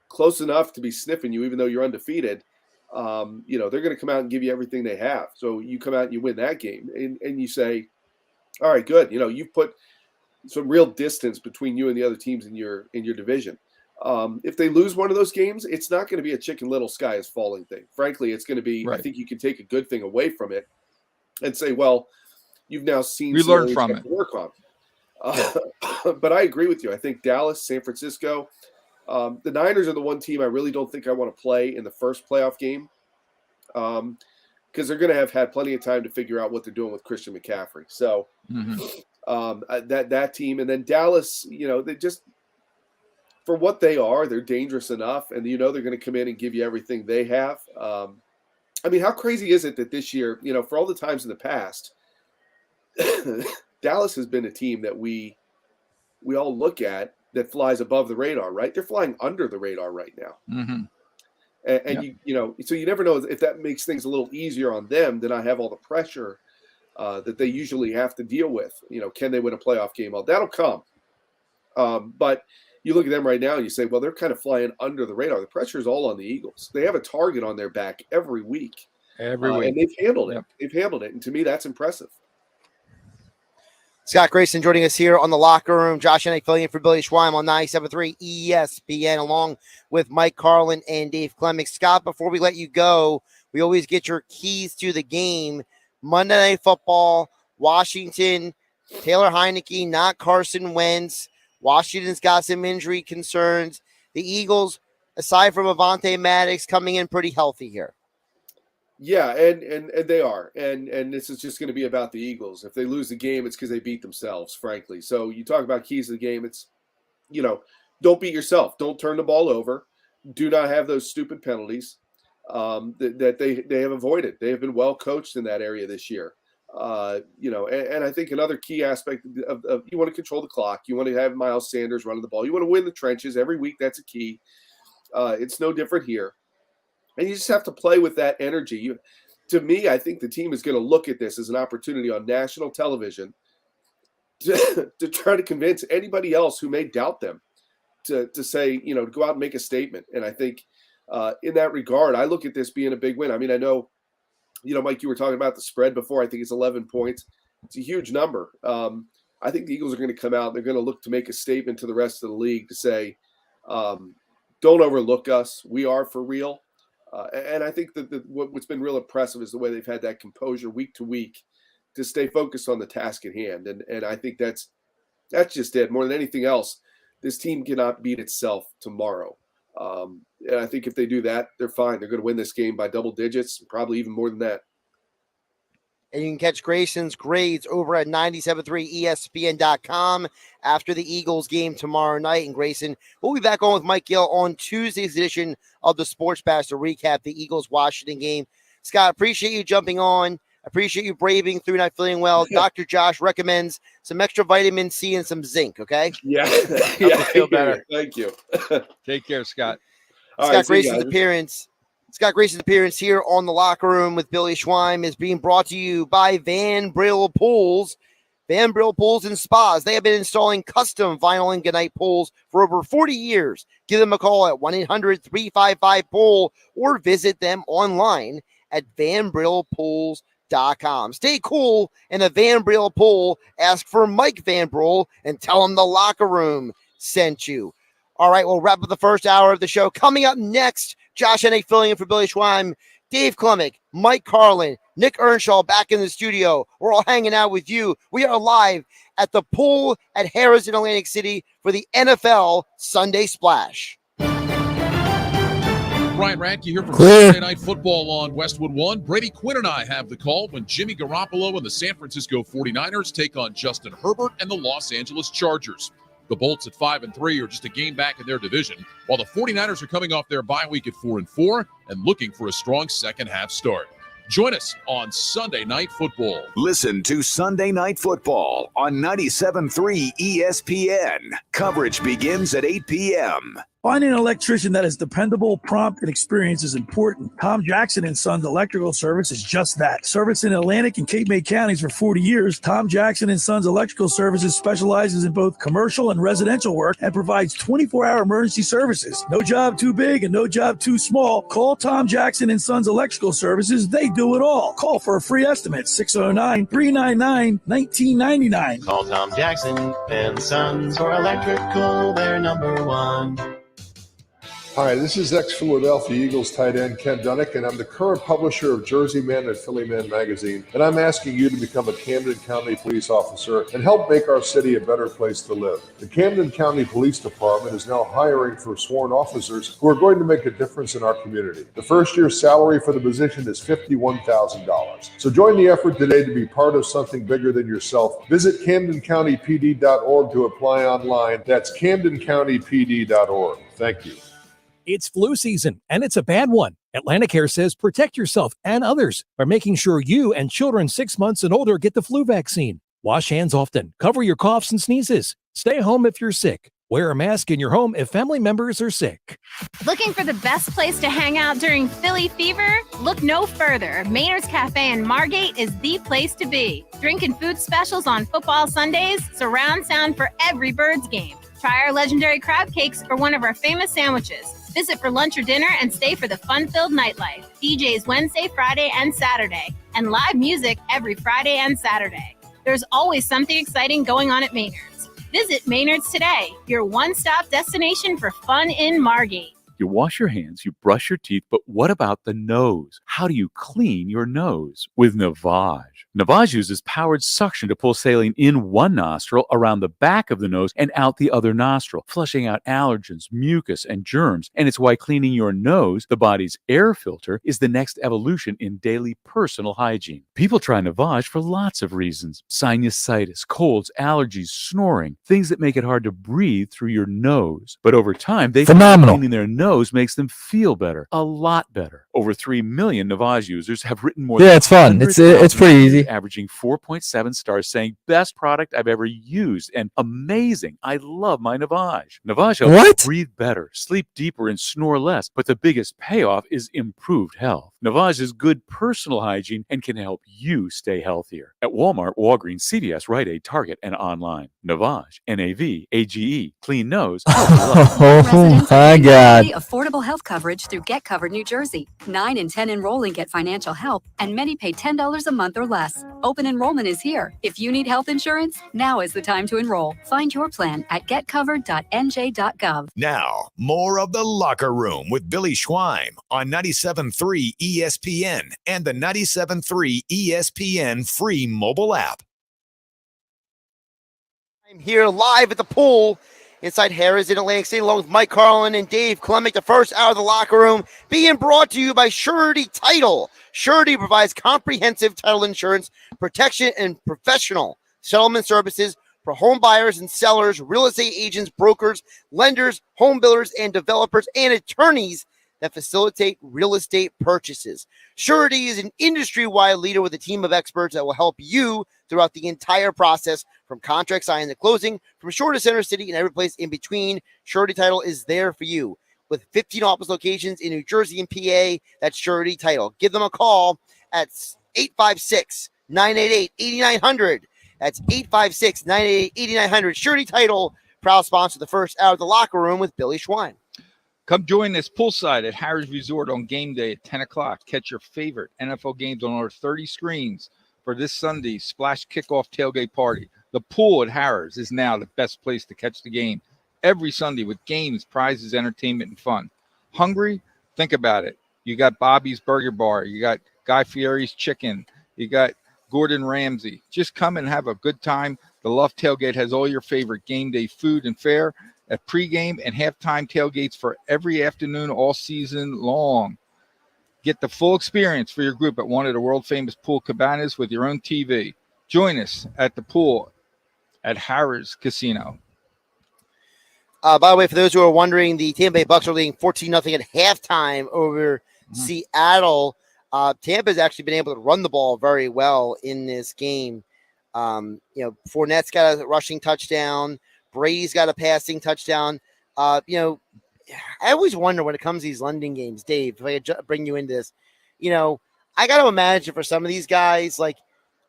close enough to be sniffing you, even though you're undefeated. They're going to come out and give you everything they have. So you come out and you win that game, and you say, all right, good. You've put some real distance between you and the other teams in your division. If they lose one of those games, it's not going to be a chicken little sky is falling thing. Frankly, it's going to be, right. I think you can take a good thing away from it and say, well, you've now seen we learned from it. Work on. But I agree with you. I think Dallas, San Francisco, the Niners are the one team I really don't think I want to play in the first playoff game, because they're going to have had plenty of time to figure out what they're doing with Christian McCaffrey. So that team, and then Dallas, they just, for what they are, they're dangerous enough, and they're going to come in and give you everything they have. I mean, how crazy is it that this year, for all the times in the past, Dallas has been a team that we all look at that flies above the radar, right? They're flying under the radar right now. And so you never know if that makes things a little easier on them than I have all the pressure that they usually have to deal with. Can they win a playoff game? Well, that'll come. But you look at them right now and you say, well, they're kind of flying under the radar. The pressure is all on the Eagles. They have a target on their back every week. And they've handled it. They've handled it. And to me, that's impressive. Scott Grayson joining us here on the Locker Room. Josh Hennick filling in for Billy Schweim on 97.3 ESPN, along with Mike Carlin and Dave Klemic. Scott, before we let you go, we always get your keys to the game. Monday Night Football, Washington, Taylor Heineke, not Carson Wentz. Washington's got some injury concerns. The Eagles, aside from Avonte Maddox, coming in pretty healthy here. Yeah, and they are. And this is just going to be about the Eagles. If they lose the game, it's because they beat themselves, frankly. So you talk about keys to the game. It's, don't beat yourself. Don't turn the ball over. Do not have those stupid penalties that they have avoided. They have been well coached in that area this year. And I think another key aspect of you want to control the clock. You want to have Miles Sanders running the ball. You want to win the trenches every week. That's a key. It's no different here. And you just have to play with that energy. To me, I think the team is going to look at this as an opportunity on national television to try to convince anybody else who may doubt them to say, to go out and make a statement. And I think in that regard, I look at this being a big win. I mean, I know, Mike, you were talking about the spread before. I think it's 11 points. It's a huge number. I think the Eagles are going to come out. They're going to look to make a statement to the rest of the league to say, don't overlook us. We are for real. And I think that what's been real impressive is the way they've had that composure week to week to stay focused on the task at hand. And I think that's just it. More than anything else, this team cannot beat itself tomorrow. And I think if they do that, they're fine. They're going to win this game by double digits, probably even more than that. And you can catch Grayson's grades over at 97.3ESPN.com after the Eagles game tomorrow night. And Grayson, we'll be back on with Mike Gill on Tuesday's edition of the Sports Bash to recap the Eagles-Washington game. Scott, appreciate you jumping on. Appreciate you braving through not feeling well. Dr. Josh recommends some extra vitamin C and some zinc, okay? Yeah. Feel better. Thank you. Take care, Scott. Scott Grayson's appearance here on The Locker Room with Billy Schweim is being brought to you by Brill Pools. Brill Pools and Spas. They have been installing custom vinyl and gunite pools for over 40 years. Give them a call at 1-800-355-POOL or visit them online at vanbrillpools.com. Stay cool in a Van Brill pool. Ask for Mike Van Brill and tell him The Locker Room sent you. All right, we'll wrap up the first hour of the show. Coming up next, Josh Hennick filling in for Billy Schweim, Dave Klemic, Mike Carlin, Nick Earnshaw back in the studio. We're all hanging out with you. We are live at the pool at Harrah's in Atlantic City for the NFL Sunday Splash. Brian Radke here from Sunday Night Football on Westwood One. Brady Quinn and I have the call when Jimmy Garoppolo and the San Francisco 49ers take on Justin Herbert and the Los Angeles Chargers. The Bolts at 5-3 are just a game back in their division, while the 49ers are coming off their bye week at 4-4 and looking for a strong second half start. Join us on Sunday Night Football. Listen to Sunday Night Football on 97.3 ESPN. Coverage begins at 8 p.m. Finding an electrician that is dependable, prompt, and experienced is important. Tom Jackson & Sons Electrical Service is just that. Service in Atlantic and Cape May counties for 40 years, Tom Jackson & Sons Electrical Services specializes in both commercial and residential work and provides 24-hour emergency services. No job too big and no job too small. Call Tom Jackson & Sons Electrical Services. They do it all. Call for a free estimate, 609-399-1999. Call Tom Jackson and Sons for electrical, they're number one. Hi, this is ex-Philadelphia Eagles tight end Ken Dunnick, and I'm the current publisher of Jersey Man and Philly Man magazine, and I'm asking you to become a Camden County police officer and help make our city a better place to live. The Camden County Police Department is now hiring for sworn officers who are going to make a difference in our community. The first year's salary for the position is $51,000. So join the effort today to be part of something bigger than yourself. Visit CamdenCountyPD.org to apply online. That's CamdenCountyPD.org. Thank you. It's flu season, and it's a bad one. Atlanticare says protect yourself and others by making sure you and children 6 months and older get the flu vaccine. Wash hands often. Cover your coughs and sneezes. Stay home if you're sick. Wear a mask in your home if family members are sick. Looking for the best place to hang out during Philly fever? Look no further. Maynard's Cafe in Margate is the place to be. Drink and food specials on football Sundays, surround sound for every Birds game. Try our legendary crab cakes or one of our famous sandwiches. Visit for lunch or dinner and stay for the fun-filled nightlife. DJs Wednesday, Friday, and Saturday. And live music every Friday and Saturday. There's always something exciting going on at Maynard's. Visit Maynard's today, your one-stop destination for fun in Margate. You wash your hands, you brush your teeth, but what about the nose? How do you clean your nose? With Navage. Navage uses powered suction to pull saline in one nostril, around the back of the nose, and out the other nostril, flushing out allergens, mucus, and germs. And it's why cleaning your nose, the body's air filter, is the next evolution in daily personal hygiene. People try Navage for lots of reasons. Sinusitis, colds, allergies, snoring, things that make it hard to breathe through your nose. But over time, they find cleaning their nose makes them feel better, a lot better. Over 3 million Navage users have written more than it's fun. It's pretty easy. Averaging 4.7 stars, saying best product I've ever used and amazing. I love my Navage. Navage helps you breathe better, sleep deeper, and snore less. But the biggest payoff is improved health. Navage is good personal hygiene and can help you stay healthier. At Walmart, Walgreens, CVS, Rite Aid, Target, and online. Navage, Navage, clean nose. Oh my God. Affordable health coverage through Get Covered New Jersey. 9 in 10 enrolling get financial help, and many pay $10 a month or less. Open enrollment is here. If you need health insurance, now is the time to enroll. Find your plan at getcovered.nj.gov. Now, more of The Locker Room with Billy Schweim on 97.3 ESPN and the 97.3 ESPN free mobile app. I'm here live at the pool inside Harrah's in Atlantic City, along with Mike Carlin and Dave Klemic. The first hour of The Locker Room being brought to you by Surety Title. Surety provides comprehensive title insurance, protection, and professional settlement services for home buyers and sellers, real estate agents, brokers, lenders, home builders, and developers, and attorneys that facilitate real estate purchases. Surety is an industry-wide leader with a team of experts that will help you throughout the entire process, from contract signing to closing, from shore to center city and every place in between. Surety Title is there for you. With 15 office locations in New Jersey and PA, that's Surety Title. Give them a call at 856-988-8900. That's 856-988-8900. Surety Title, proud sponsor of the first hour of The Locker Room with Billy Schwein. Come join us poolside at Harrah's Resort on game day at 10 o'clock. Catch your favorite NFL games on our 30 screens for this Sunday's Splash Kickoff Tailgate Party. The pool at Harrah's is now the best place to catch the game every Sunday with games, prizes, entertainment, and fun. Hungry? Think about it. You got Bobby's Burger Bar. You got Guy Fieri's Chicken. You got Gordon Ramsay. Just come and have a good time. The Love Tailgate has all your favorite game day food and fare at pregame and halftime tailgates for every afternoon all season long. Get the full experience for your group at one of the world-famous pool cabanas with your own TV. Join us at the pool at Harrah's Casino. By the way, for those who are wondering, the Tampa Bay Bucks are leading 14-0 at halftime over Seattle. Tampa's actually been able to run the ball very well in this game. Fournette's got a rushing touchdown. Brady's got a passing touchdown. I always wonder when it comes to these London games, Dave, if I could bring you into this, I got to imagine for some of these guys, like,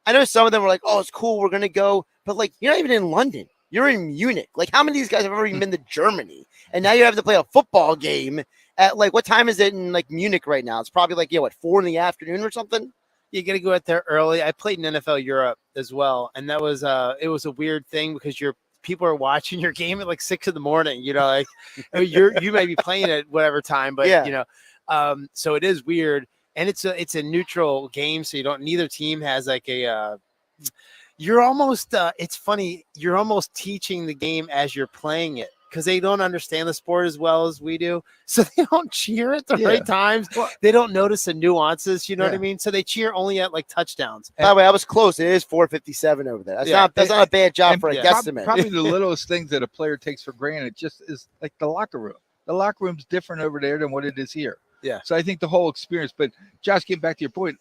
I know some of them were like, oh, it's cool, we're going to go. But, like, you're not even in London. You're in Munich. Like, how many of these guys have ever even been to Germany? And now you have to play a football game at, like, what time is it in, like, Munich right now? It's probably, like, 4 in the afternoon or something? You got to go out there early. I played in NFL Europe as well, and that was it was a weird thing because people are watching your game at like 6 a.m. Like you may be playing at whatever time, but so it is weird. And it's a neutral game, so neither team has like a you're almost it's funny, you're almost teaching the game as you're playing it, because they don't understand the sport as well as we do, so they don't cheer at the right times. They don't notice the nuances, what I mean? So they cheer only at like touchdowns. By the way, I was close. It is 4:57 over there. That's not a bad job for a guesstimate. Probably the littlest things that a player takes for granted just is like the locker room. The locker room's different over there than what it is here. Yeah. So I think the whole experience. But Josh, getting back to your point,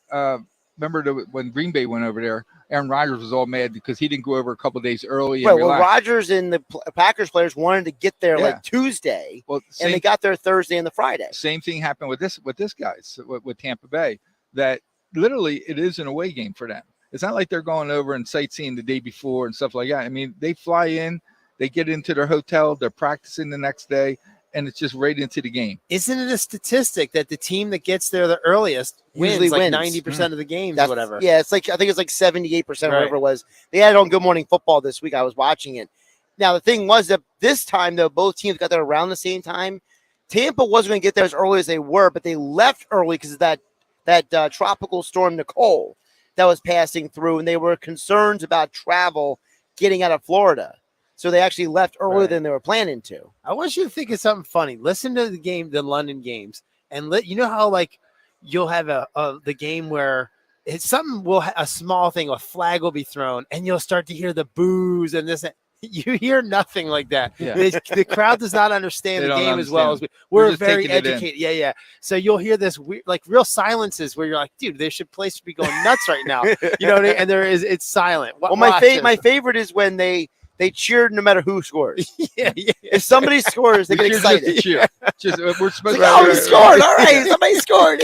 remember when Green Bay went over there, Aaron Rodgers was all mad because he didn't go over a couple of days early. Well, Rodgers and the Packers players wanted to get there like Tuesday, and they got there Thursday and the Friday. Same thing happened with this guys with Tampa Bay. That literally it is an away game for them. It's not like they're going over and sightseeing the day before and stuff like that. I mean, they fly in, they get into their hotel, they're practicing the next day, and it's just right into the game. Isn't it a statistic that the team that gets there the earliest wins like 90% of the games or whatever? Yeah, it's like, I think it's like 78%, whatever it was. They had it on Good Morning Football this week. I was watching it. Now, the thing was that this time, though, both teams got there around the same time. Tampa wasn't going to get there as early as they were, but they left early because of that tropical storm Nicole that was passing through, and they were concerned about travel getting out of Florida. So they actually left earlier than they were planning to. I want you to think of something funny. Listen to the London games, and you know how like you'll have the game where it's something a small thing, a flag will be thrown, and you'll start to hear the boos and this. You hear nothing like that. Yeah. The crowd does not understand They the don't game as well as understand. we're just very taking it in. educated. Yeah. So you'll hear this weird, like real silences where you're like, dude, place should be going nuts right now. You know what I mean? And it's silent. Well, my favorite is when they cheered no matter who scores. yeah. If somebody scores, they get Cheer excited. just to cheer. We're supposed Like, he scored. All right, somebody scored.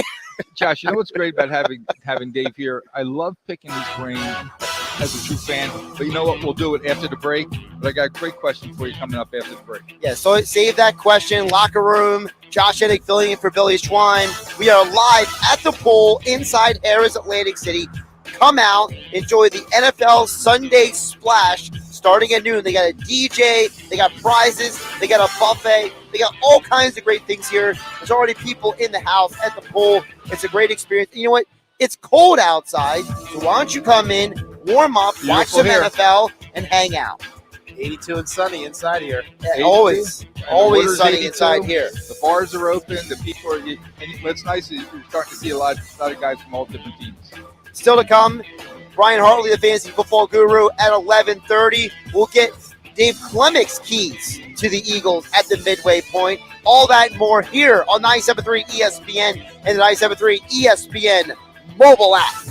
Josh, you know what's great about having Dave here? I love picking his brain as a true fan. But you know what? We'll do it after the break. But I got a great question for you coming up after the break. Yeah, so save that question. Locker room. Josh Hennick filling in for Billy Schwein. We are live at the pool inside Harrah's Atlantic City. Come out, enjoy the NFL Sunday Splash starting at noon. They got a DJ, they got prizes, they got a buffet, they got all kinds of great things here. There's already people in the house at the pool. It's a great experience. And you know what? It's cold outside, so why don't you come in, warm up, watch some NFL, and hang out. 82 and sunny inside here. Yeah, always sunny inside here. The bars are open. The people are. And what's nice is you're starting to see a lot of guys from all different teams. Still to come, Brian Hartley, the fantasy football guru, at 11:30. We'll get Dave Klemic's keys to the Eagles at the midway point. All that and more here on 97.3 ESPN and the 97.3 ESPN mobile app.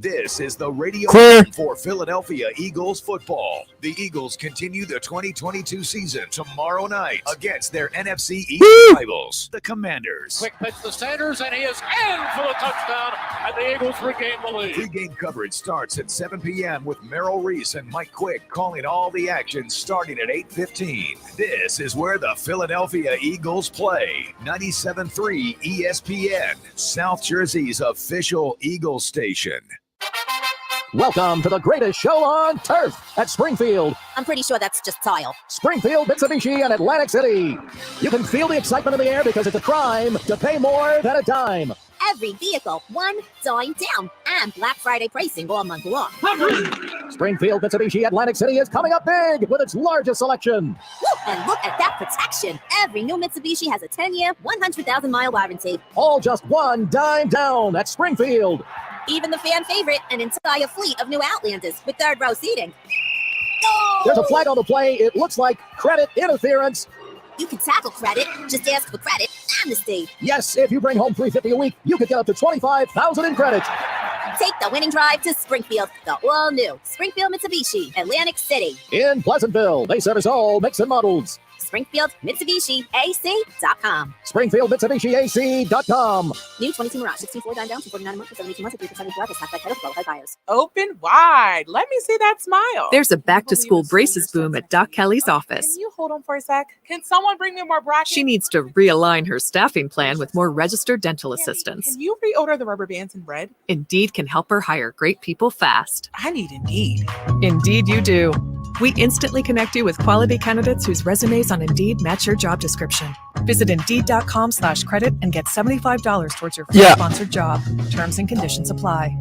This is the radio Clear. for Philadelphia Eagles football. The Eagles continue the 2022 season tomorrow night against their NFC East rivals, the Commanders. Quick pitch to Sanders, and he is in for the touchdown, and the Eagles regain the lead. Pre-game coverage starts at 7 p.m. with Merrill Reese and Mike Quick calling all the action starting at 8:15. This is where the Philadelphia Eagles play. 97.3 ESPN, South Jersey's official Eagles station. Welcome to the greatest show on turf at Springfield. I'm pretty sure that's just tile. Springfield, Mitsubishi, and Atlantic City. You can feel the excitement in the air because it's a crime to pay more than a dime. Every vehicle, $1 down, and Black Friday pricing all month long. Springfield, Mitsubishi, Atlantic City is coming up big with its largest selection. Woo, and look at that protection. Every new Mitsubishi has a 10-year, 100,000-mile warranty. All just $1 down at Springfield. Even the fan favorite, an entire fleet of new Outlanders with third-row seating. There's a flag on the play. It looks like credit interference. You can tackle credit. Just ask for credit. Amnesty. Yes, if you bring home $350 a week, you could get up to $25,000 in credit. Take the winning drive to Springfield, the all-new Springfield Mitsubishi, Atlantic City. In Pleasantville, they service all makes and models. Springfield Mitsubishi AC.com. Springfield Mitsubishi AC.com. New 22 Mirage, 16.4 down, $249 a month for 72 months at 3% APR, half-back title for qualified buyers. Open wide. Let me see that smile. There's a back-to-school braces boom at Doc Kelly's office. Can you hold on for a sec? Can someone bring me more brackets? She needs to realign her staffing plan with more registered dental assistants. Can you reorder the rubber bands and bread? Indeed can help her hire great people fast. I need Indeed. Indeed you do. We instantly connect you with quality candidates whose resumes on Indeed match your job description. Visit Indeed.com/credit and get $75 towards your first sponsored job. Terms and conditions apply.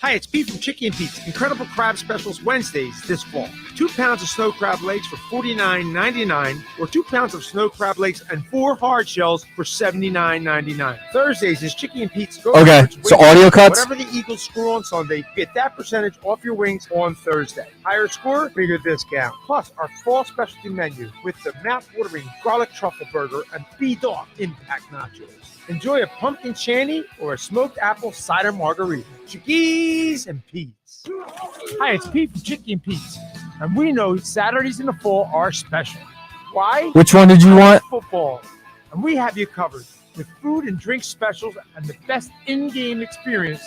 Hi, it's Pete from Chicky and Pete's Incredible Crab Specials Wednesdays this fall. 2 pounds of snow crab legs for $49.99 or 2 pounds of snow crab legs and 4 hard shells for $79.99. Thursdays is Chicky and Pete's Go Okay, Average so Wing. audio cuts? Whatever the Eagles score on Sunday, get that percentage off your wings on Thursday. Higher score, bigger discount. Plus, our fall specialty menu with the mouth-watering garlic truffle burger and B-Dog Impact Nachos. Enjoy a pumpkin shandy or a smoked apple cider margarita. Chickies and Pete's. Hi, it's Pete from Chicky and Pete's. And we know Saturdays in the fall are special. Why? Which one did you want? Football. And we have you covered with food and drink specials and the best in-game experience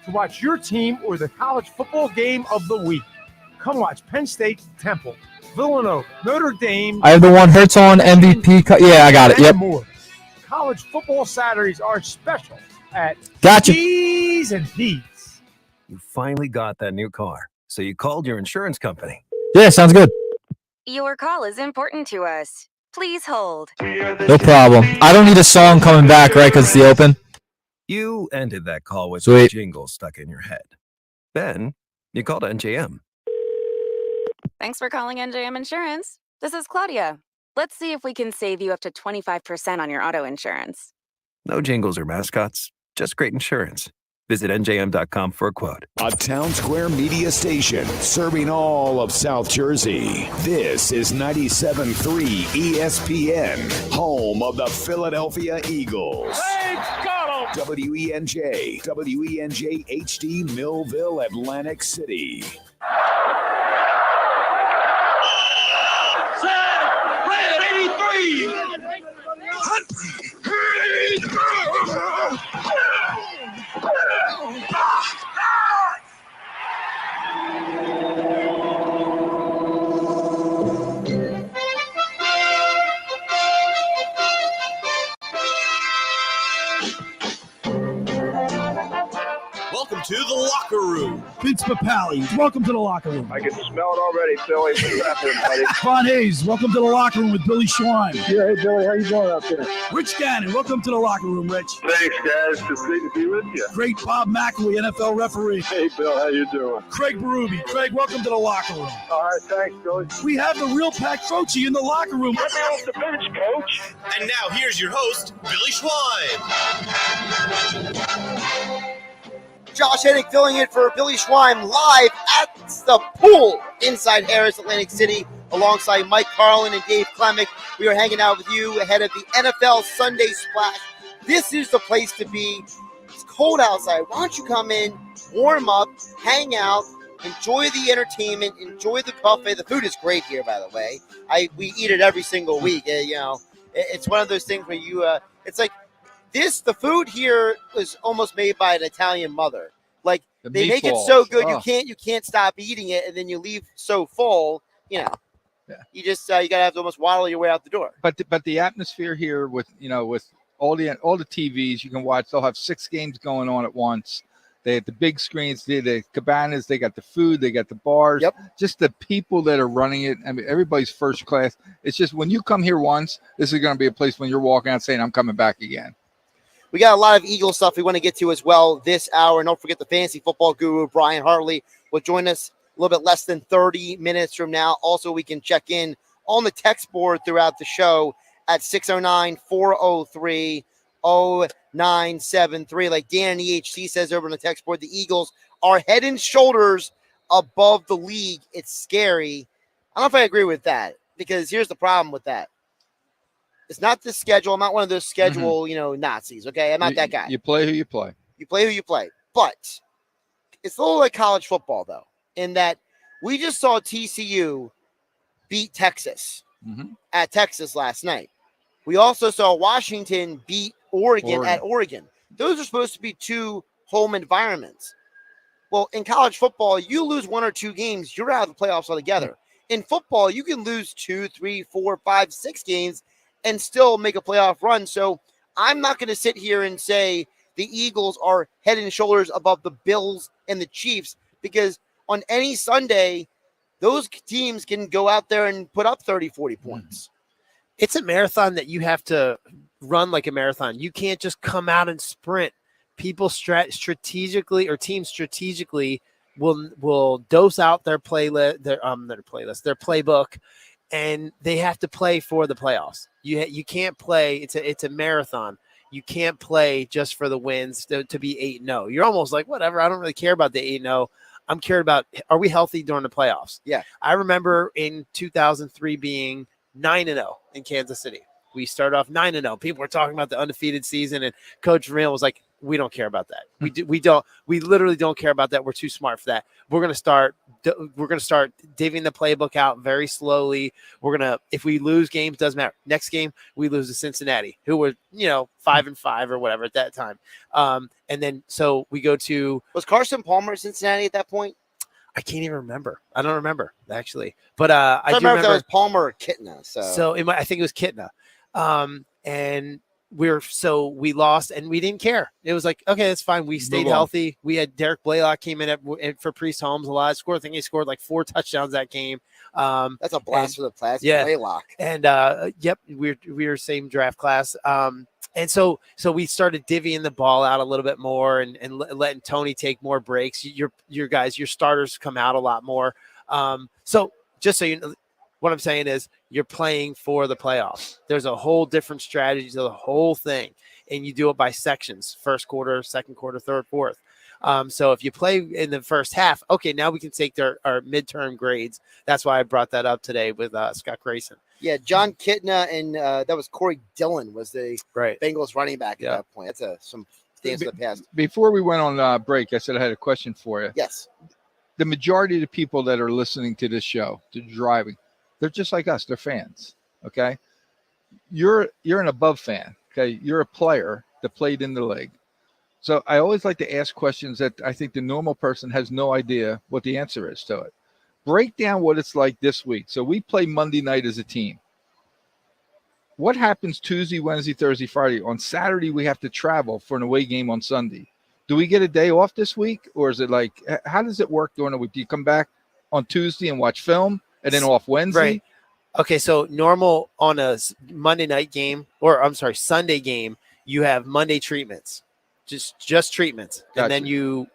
to watch your team or the college football game of the week. Come watch Penn State, Temple, Villanova, Notre Dame. I have the one Hertz on MVP. Yeah, I got it. Yep. More. College football Saturdays are special at Gotcha. Cheese and Pete's. You finally got that new car, so you called your insurance company. Yeah, sounds good. Your call is important to us. Please hold. No problem. I don't need a song coming back, right? Because it's the open. You ended that call with Sweet. a jingle stuck in your head. Then you called NJM. Thanks for calling NJM Insurance. This is Claudia. Let's see if we can save you up to 25% on your auto insurance. No jingles or mascots, just great insurance. Visit njm.com for a quote. A Town Square media station serving all of South Jersey. This is 97.3 ESPN, home of the Philadelphia Eagles. They've got 'em! WENJ HD, Millville, Atlantic City. Red 83! Welcome to the locker room. Vince Papali, welcome to the locker room. I can smell it already, Billy. What's happening, buddy? Ron Hayes, welcome to the locker room with Billy Schwein. Yeah, hey, Billy, how you doing out there? Rich Gannon, welcome to the locker room, Rich. Thanks, guys. It's great to be with you. Great Bob McElwee, NFL referee. Hey, Bill, how you doing? Craig Berube. Craig, welcome to the locker room. All right, thanks, Billy. We have the real Pat Croce in the locker room. Get me off the bench, Coach. And now here's your host, Billy Schwein. Josh Hennick filling in for Billy Schwein live at the pool inside Harrah's, Atlantic City, alongside Mike Carlin and Dave Klemic. We are hanging out with you ahead of the NFL Sunday Splash. This is the place to be. It's cold outside. Why don't you come in, warm up, hang out, enjoy the entertainment, enjoy the buffet. The food is great here, by the way. We eat it every single week. It's one of those things where you it's like the food here was almost made by an Italian mother. Like they make it so good you can't stop eating it, and then you leave so full. You just you gotta have to almost waddle your way out the door. But the atmosphere here with all the TVs you can watch, they'll have 6 games going on at once. They have the big screens, the cabanas, they got the food, they got the bars. Yep. Just the people that are running it. I mean, everybody's first class. It's just when you come here once, this is going to be a place when you're walking out saying, "I'm coming back again." We got a lot of Eagle stuff we want to get to as well this hour. And don't forget the fantasy football guru, Brian Hartley, will join us a little bit less than 30 minutes from now. Also, we can check in on the text board throughout the show at 609-403-0973. Like Dan EHC says over on the text board, the Eagles are head and shoulders above the league. It's scary. I don't know if I agree with that, because here's the problem with that. It's not the schedule. I'm not one of those schedule, Nazis, okay? I'm not that guy. You play who you play. You play who you play. But it's a little like college football, though, in that we just saw TCU beat Texas at Texas last night. We also saw Washington beat Oregon at Oregon. Those are supposed to be 2 home environments. Well, in college football, you lose 1 or 2 games, you're out of the playoffs altogether. In football, you can lose 2, 3, 4, 5, 6 games and still make a playoff run. So I'm not going to sit here and say the Eagles are head and shoulders above the Bills and the Chiefs, because on any Sunday, those teams can go out there and put up 30, 40 points. It's a marathon that you have to run like a marathon. You can't just come out and sprint. People strategically, or teams strategically will dose out their playlist, their playbook, and they have to play for the playoffs. You can't play. It's a marathon. You can't play just for the wins to be 8-0. You're almost like, whatever. I don't really care about the 8-0. I'm cared about, are we healthy during the playoffs? Yeah. I remember in 2003 being 9-0 in Kansas City. We started off 9-0. People were talking about the undefeated season, and Coach Vermeil was like, "We don't care about that. We literally don't care about that. We're too smart for that. We're gonna start divvying the playbook out very slowly. If we lose games, doesn't matter. Next game we lose to Cincinnati, who were 5-5 or whatever at that time. And then so we go to, was Carson Palmer at Cincinnati at that point? I can't even remember. I don't remember actually, but I do remember if that was Palmer or Kitna. I think it was Kitna. And we lost and we didn't care. It was like, okay, that's fine. We stayed healthy. We had Derek Blaylock came in for Priest Holmes a lot. I think he scored like 4 touchdowns that game. That's a blast for the class. Yeah. Blaylock. And yep, we were same draft class. And so we started divvying the ball out a little bit more and letting Tony take more breaks. Your starters come out a lot more. So just so you know, what I'm saying is you're playing for the playoffs. There's a whole different strategy to the whole thing, and you do it by sections: first quarter, second quarter, third, fourth. So if you play in the first half, okay, now we can take our midterm grades. That's why I brought that up today with Scott Grayson. Yeah, John Kitna and that was Corey Dillon was the Bengals running back at that point. That's some things of the past. Before we went on break, I said I had a question for you. Yes. The majority of the people that are listening to this show, to driving, they're just like us. They're fans. Okay. You're an above fan. Okay. You're a player that played in the league. So I always like to ask questions that I think the normal person has no idea what the answer is to it. Break down what it's like this week. So we play Monday night as a team. What happens Tuesday, Wednesday, Thursday, Friday? On Saturday, we have to travel for an away game on Sunday. Do we get a day off this week? Or is it like, how does it work during the week? Do you come back on Tuesday and watch film and then off Wednesday? Right. Okay, so normal on a Monday night game, or I'm sorry, Sunday game, you have Monday treatments, just treatments. Gotcha. And then you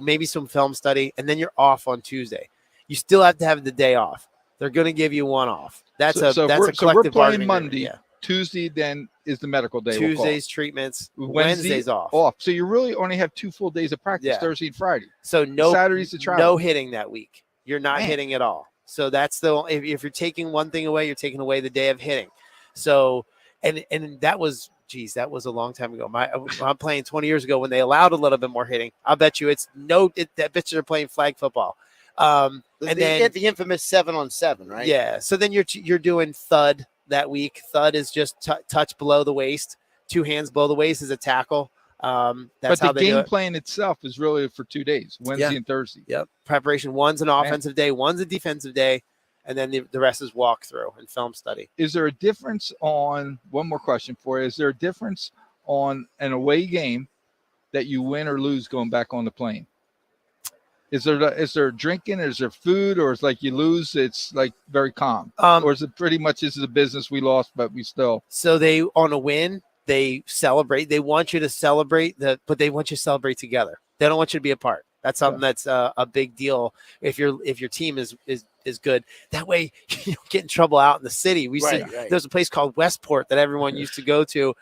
maybe some film study, and then you're off on Tuesday. You still have to have the day off. They're going to give you one off. That's a collective we're playing bargaining Monday. agreement, Tuesday then is the medical day. Tuesdays treatments, Wednesdays off. So you really only have 2 full days of practice, Thursday and Friday. So no Saturdays to travel. No hitting that week. You're not hitting at all. So that's if you're taking one thing away, you're taking away the day of hitting. So and that was a long time ago. I'm playing 20 years ago when they allowed a little bit more hitting. I'll bet you that bitch are playing flag football. And then the infamous 7-on-7, right? Yeah. So then you're doing thud that week. Thud is just touch below the waist, 2 hands below the waist is a tackle. That's but the game plan itself is really for 2 days, Wednesday and Thursday. Yep. Preparation. One's an offensive day, one's a defensive day, and then the rest is walkthrough and film study. Is there a difference one more question for you? Is there a difference on an away game that you win or lose going back on the plane? Is there drinking? Is there food? Or is like you lose, it's like very calm? Or is it pretty much this is a business we lost, but we still? So they on a win, they celebrate. They want you to celebrate but they want you to celebrate together. They don't want you to be apart. That's something that's a big deal. If your team is good, that way you don't get in trouble out in the city. There's a place called Westport that everyone used to go to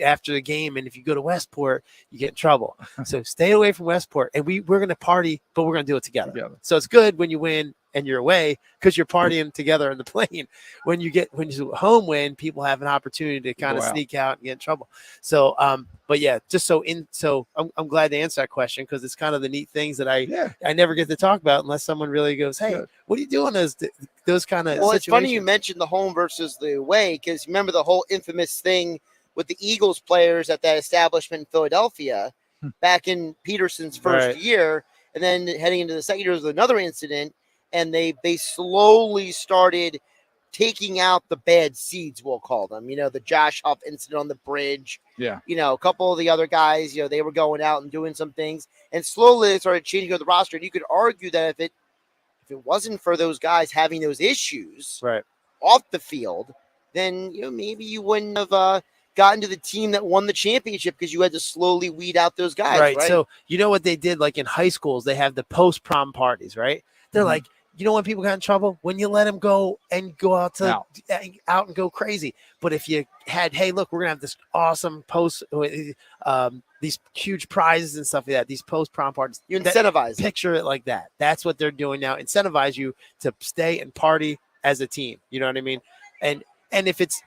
after the game, and if you go to Westport, you get in trouble. So stay away from Westport, and we're going to party, but we're going to do it together. So it's good when you win and you're away because you're partying together in the plane. When you home win, people have an opportunity to kind of sneak out and get in trouble. So, but yeah, just so I'm glad to answer that question because it's kind of the neat things that I never get to talk about unless someone really goes, hey, what are you doing? Those kind of Well, situations. it's funny you mentioned the home versus the away because remember the whole infamous thing with the Eagles players at that establishment in Philadelphia back in Peterson's first year, and then heading into the second year was another incident, and they slowly started taking out the bad seeds, we'll call them. You know, the Josh Huff incident on the bridge. Yeah. You know, a couple of the other guys, they were going out and doing some things, and slowly they started changing the roster. And you could argue that if it wasn't for those guys having those issues off the field, then maybe you wouldn't have gotten to the team that won the championship because you had to slowly weed out those guys. Right. So you know what they did, like in high schools, they have the post-prom parties, right? They're like, you know when people got in trouble? When you let them go and go out and go crazy. But if you had, hey, look, we're going to have this awesome these huge prizes and stuff like that, these post-prom parties. You incentivize Picture it like that. That's what they're doing now. Incentivize you to stay and party as a team. You know what I mean? And if it's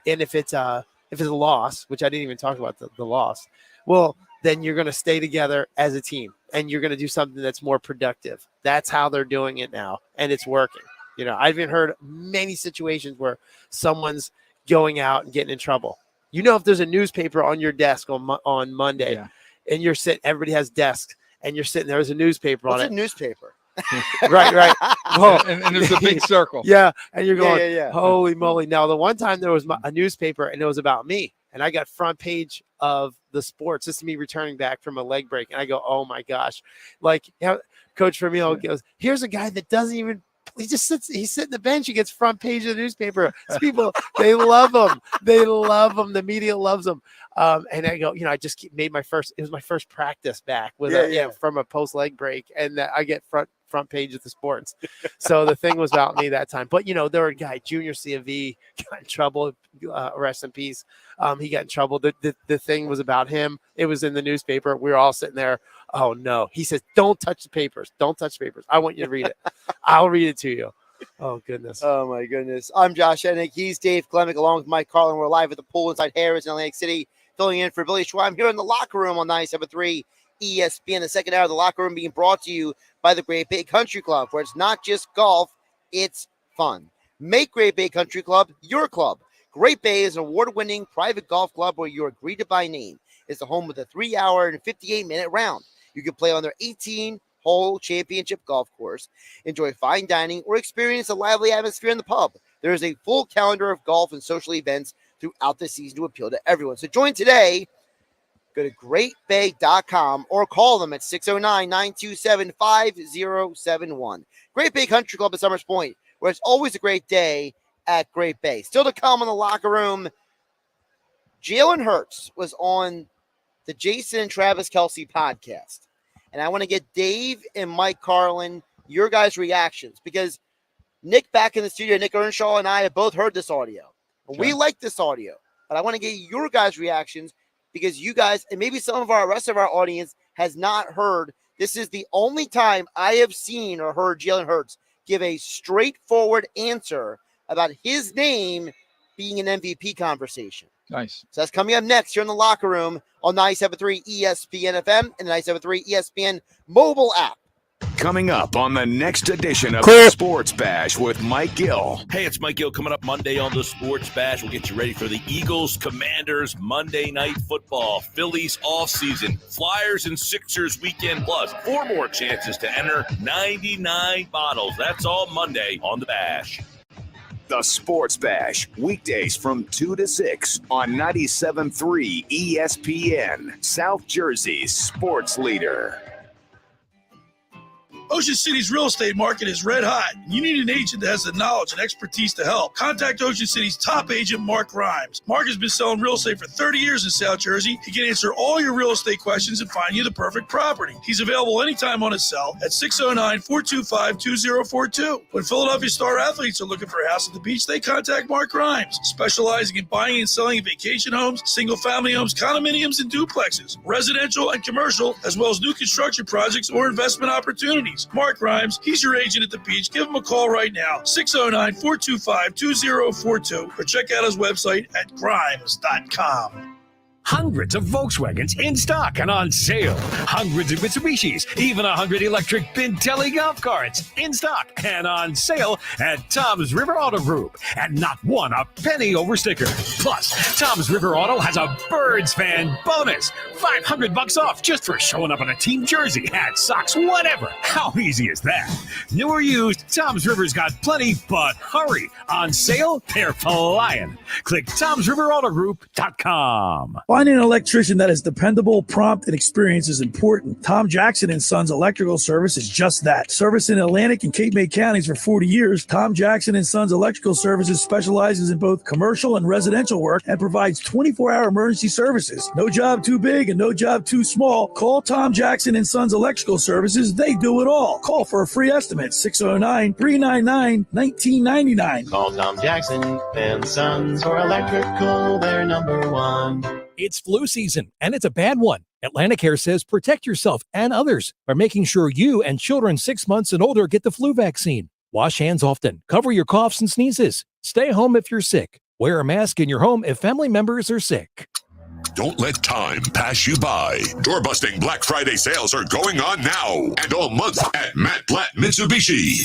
a loss, which I didn't even talk about the loss, well, then you're going to stay together as a team and you're going to do something that's more productive. That's how they're doing it now. And it's working. I've even heard many situations where someone's going out and getting in trouble. If there's a newspaper on your desk on Monday and you're sitting, everybody has desks and you're sitting there's a newspaper on it. What's a newspaper? Right. Oh. And there's a big circle. Yeah. And you're going, holy moly. Now, the one time there was a newspaper and it was about me. And I got front page of the Sports. This is me returning back from a leg break. And I go, oh my gosh. Like, Coach Vermeil goes, here's a guy that doesn't even, he's sitting the bench. He gets front page of the newspaper. These people, they love him. They love him. The media loves him. And I go, I just it was my first practice back with from a post leg break. And I get front page of the Sports. So the thing was about me that time. But, there were a guy, Junior C of V, got in trouble. Rest in peace. He got in trouble. The thing was about him. It was in the newspaper. We were all sitting there. Oh, no. He says, don't touch the papers. Don't touch the papers. I want you to read it. I'll read it to you. Oh, goodness. Oh, my goodness. I'm Josh Ennick. He's Dave Klemic, along with Mike Carlin. We're live at the pool inside Harrah in Atlantic City, filling in for Billy Schweim here in the locker room on 97.3 ESPN. The second hour of the locker room being brought to you by the Great Bay Country Club, where it's not just golf, it's fun. Make Great Bay Country Club your club. Great Bay is an award-winning private golf club where you're greeted by name. It's the home of the 3-hour and 58-minute round. You can play on their 18-hole championship golf course, enjoy fine dining, or experience a lively atmosphere in the pub. There is a full calendar of golf and social events throughout the season to appeal to everyone. So join today. Go to greatbay.com or call them at 609-927-5071. Great Bay Country Club at Summers Point, where it's always a great day at Great Bay. Still to come in the locker room, Jalen Hurts was on the Jason and Travis Kelce podcast. And I want to get Dave and Mike Carlin, your guys' reactions, because Nick back in the studio, Nick Earnshaw and I have both heard this audio. And we like this audio, but I want to get your guys' reactions because you guys, and maybe some of our rest of our audience has not heard. This is the only time I have seen or heard Jalen Hurts give a straightforward answer about his name being an MVP conversation. Nice. So that's coming up next here in the locker room on 97.3 ESPN FM and the 97.3 ESPN mobile app. Coming up on the next edition of the Sports Bash with Mike Gill. Hey, it's Mike Gill coming up Monday on the Sports Bash. We'll get you ready for the Eagles Commanders Monday Night Football, Phillies off season, Flyers and Sixers weekend, plus 4 more chances to enter 99 bottles. That's all Monday on the Bash. The Sports Bash, weekdays from 2 to 6 on 97.3 ESPN, South Jersey's sports leader. Ocean City's real estate market is red hot. You need an agent that has the knowledge and expertise to help. Contact Ocean City's top agent, Mark Rhymes. Mark has been selling real estate for 30 years in South Jersey. He can answer all your real estate questions and find you the perfect property. He's available anytime on his cell at 609-425-2042. When Philadelphia star athletes are looking for a house at the beach, they contact Mark Rhymes, specializing in buying and selling vacation homes, single-family homes, condominiums, and duplexes, residential and commercial, as well as new construction projects or investment opportunities. Mark Rhymes, he's your agent at the beach. Give him a call right now, 609-425-2042, or check out his website at grimes.com. Hundreds of Volkswagens in stock and on sale. Hundreds of Mitsubishis, even 100 electric Bintelli golf carts in stock and on sale at Tom's River Auto Group. And not one a penny over sticker. Plus, Tom's River Auto has a Birds fan bonus. $500 off just for showing up in a team jersey, hat, socks, whatever. How easy is that? New or used, Tom's River's got plenty, but hurry. On sale, they're flying. Click Tom'sRiverAutoGroup.com. Finding an electrician that is dependable, prompt, and experienced is important. Tom Jackson and Sons Electrical Service is just that. Service in Atlantic and Cape May counties for 40 years, Tom Jackson and Sons Electrical Services specializes in both commercial and residential work and provides 24-hour emergency services. No job too big and no job too small. Call Tom Jackson and Sons Electrical Services. They do it all. Call for a free estimate, 609-399-1999. Call Tom Jackson and Sons for electrical. They're number one. It's flu season, and it's a bad one. AtlantiCare says protect yourself and others by making sure you and children 6 months and older get the flu vaccine. Wash hands often. Cover your coughs and sneezes. Stay home if you're sick. Wear a mask in your home if family members are sick. Don't let time pass you by. Door-busting Black Friday sales are going on now and all month at Matt Blatt Mitsubishi.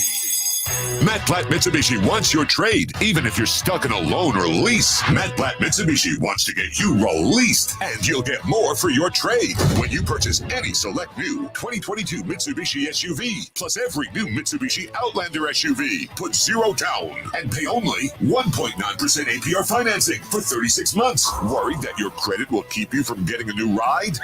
Matt Platt Mitsubishi wants your trade, even if you're stuck in a loan or lease. Matt Platt Mitsubishi wants to get you released, and you'll get more for your trade when you purchase any select new 2022 Mitsubishi SUV, plus every new Mitsubishi Outlander SUV. Put 0 down and pay only 1.9% APR financing for 36 months. Worried that your credit will keep you from getting a new ride?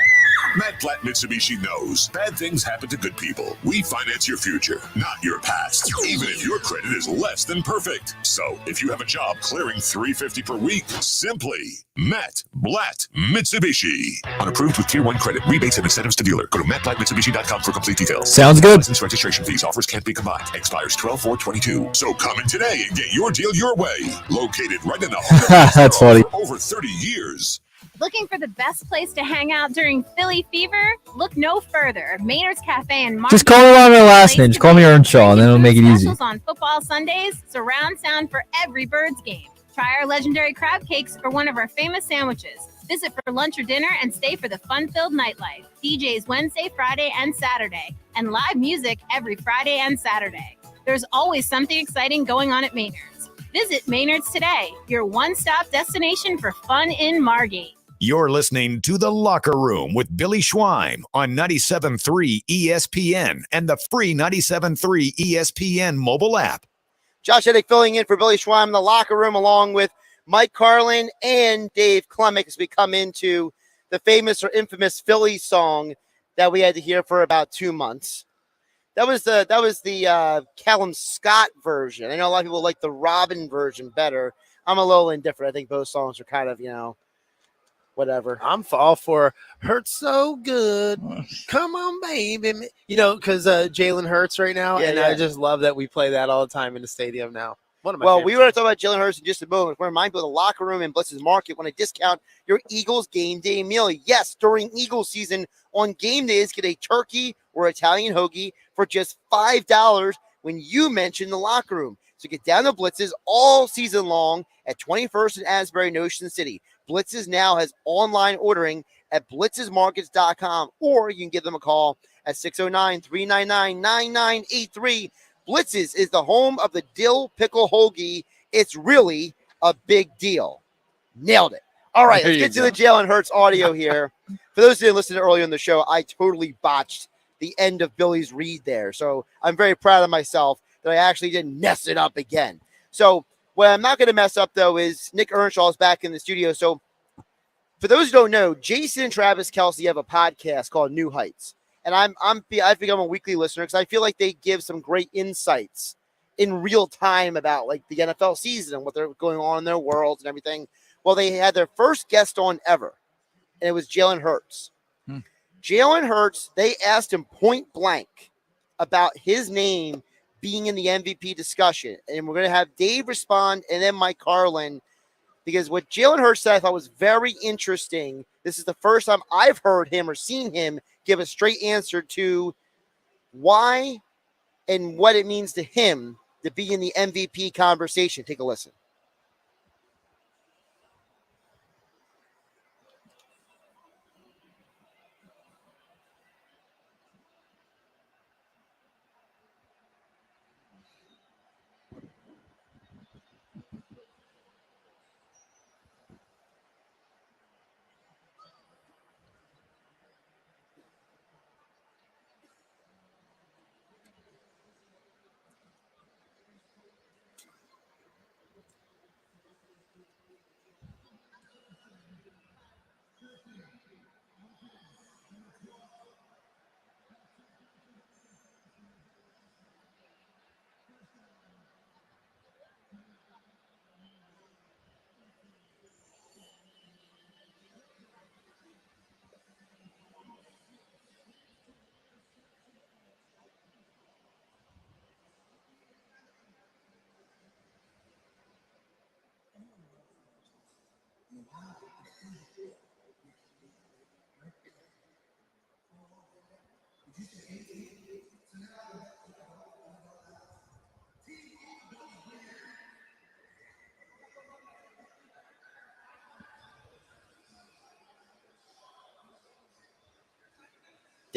Matt Platt Mitsubishi knows bad things happen to good people. We finance your future, not your past, even if your credit is less than perfect. So if you have a job clearing $350 per week, simply Matt Platt Mitsubishi. Unapproved with Tier 1 credit, rebates and incentives to dealer. Go to mattplattmitsubishi.com for complete details. Sounds good. License registration fees. Offers can't be combined. Expires 12/4/22. So come in today and get your deal your way. Located right in the heart of That's funny. for over 30 years. Looking for the best place to hang out during Philly Fever? Look no further. Maynard's Cafe and Just call me by my last name. Just call me Earnshaw, and then it'll make it easy. Specials on football Sundays, surround sound for every Birds game. Try our legendary crab cakes or one of our famous sandwiches. Visit for lunch or dinner and stay for the fun-filled nightlife. DJs Wednesday, Friday, and Saturday. And live music every Friday and Saturday. There's always something exciting going on at Maynard's. Visit Maynard's today, your one-stop destination for fun in Margate. You're listening to The Locker Room with Billy Schweim on 97.3 ESPN and the free 97.3 ESPN mobile app. Josh Heddick filling in for Billy Schweim in the locker room, along with Mike Carlin and Dave Klemic, as we come into the famous or infamous Philly song that we had to hear for about 2 months. That was the Callum Scott version. I know a lot of people like the Robin version better. I'm a little indifferent. I think both songs are kind of, whatever. I'm all for Hurts So Good. Come on, baby. Because Jalen Hurts right now, Yeah, and yeah. I just love that we play that all the time in the stadium now. One of my Well, favorite we were going to talk about Jalen Hurts in just a moment. We're reminded of the locker room and Blitz's Market when I discount your Eagles game day meal. Yes, during Eagles season on game days, get a turkey or Italian hoagie for just $5 when you mention the locker room. So get down to Blitz's all season long at 21st and Asbury in Ocean City. Blitz's now has online ordering at blitzesmarkets.com, or you can give them a call at 609-399-9983. Blitz's is the home of the dill pickle hoagie. It's really a big deal. Nailed it. All right, There let's you get to go. the Jalen Hurts audio here. For those who didn't listen earlier in the show, I totally botched the end of Billy's read there. So I'm very proud of myself that I actually didn't mess it up again. So what I'm not going to mess up, though, is Nick Earnshaw is back in the studio. So for those who don't know, Jason and Travis Kelce have a podcast called New Heights. And I think I'm a weekly listener because I feel like they give some great insights in real time about like the NFL season and what they're going on in their worlds and everything. Well, they had their first guest on ever, and it was Jalen Hurts. Jalen Hurts, they asked him point blank about his name being in the MVP discussion. And we're going to have Dave respond and then Mike Carlin, because what Jalen Hurts said I thought was very interesting. This is the first time I've heard him or seen him give a straight answer to why and what it means to him to be in the MVP conversation. Take a listen.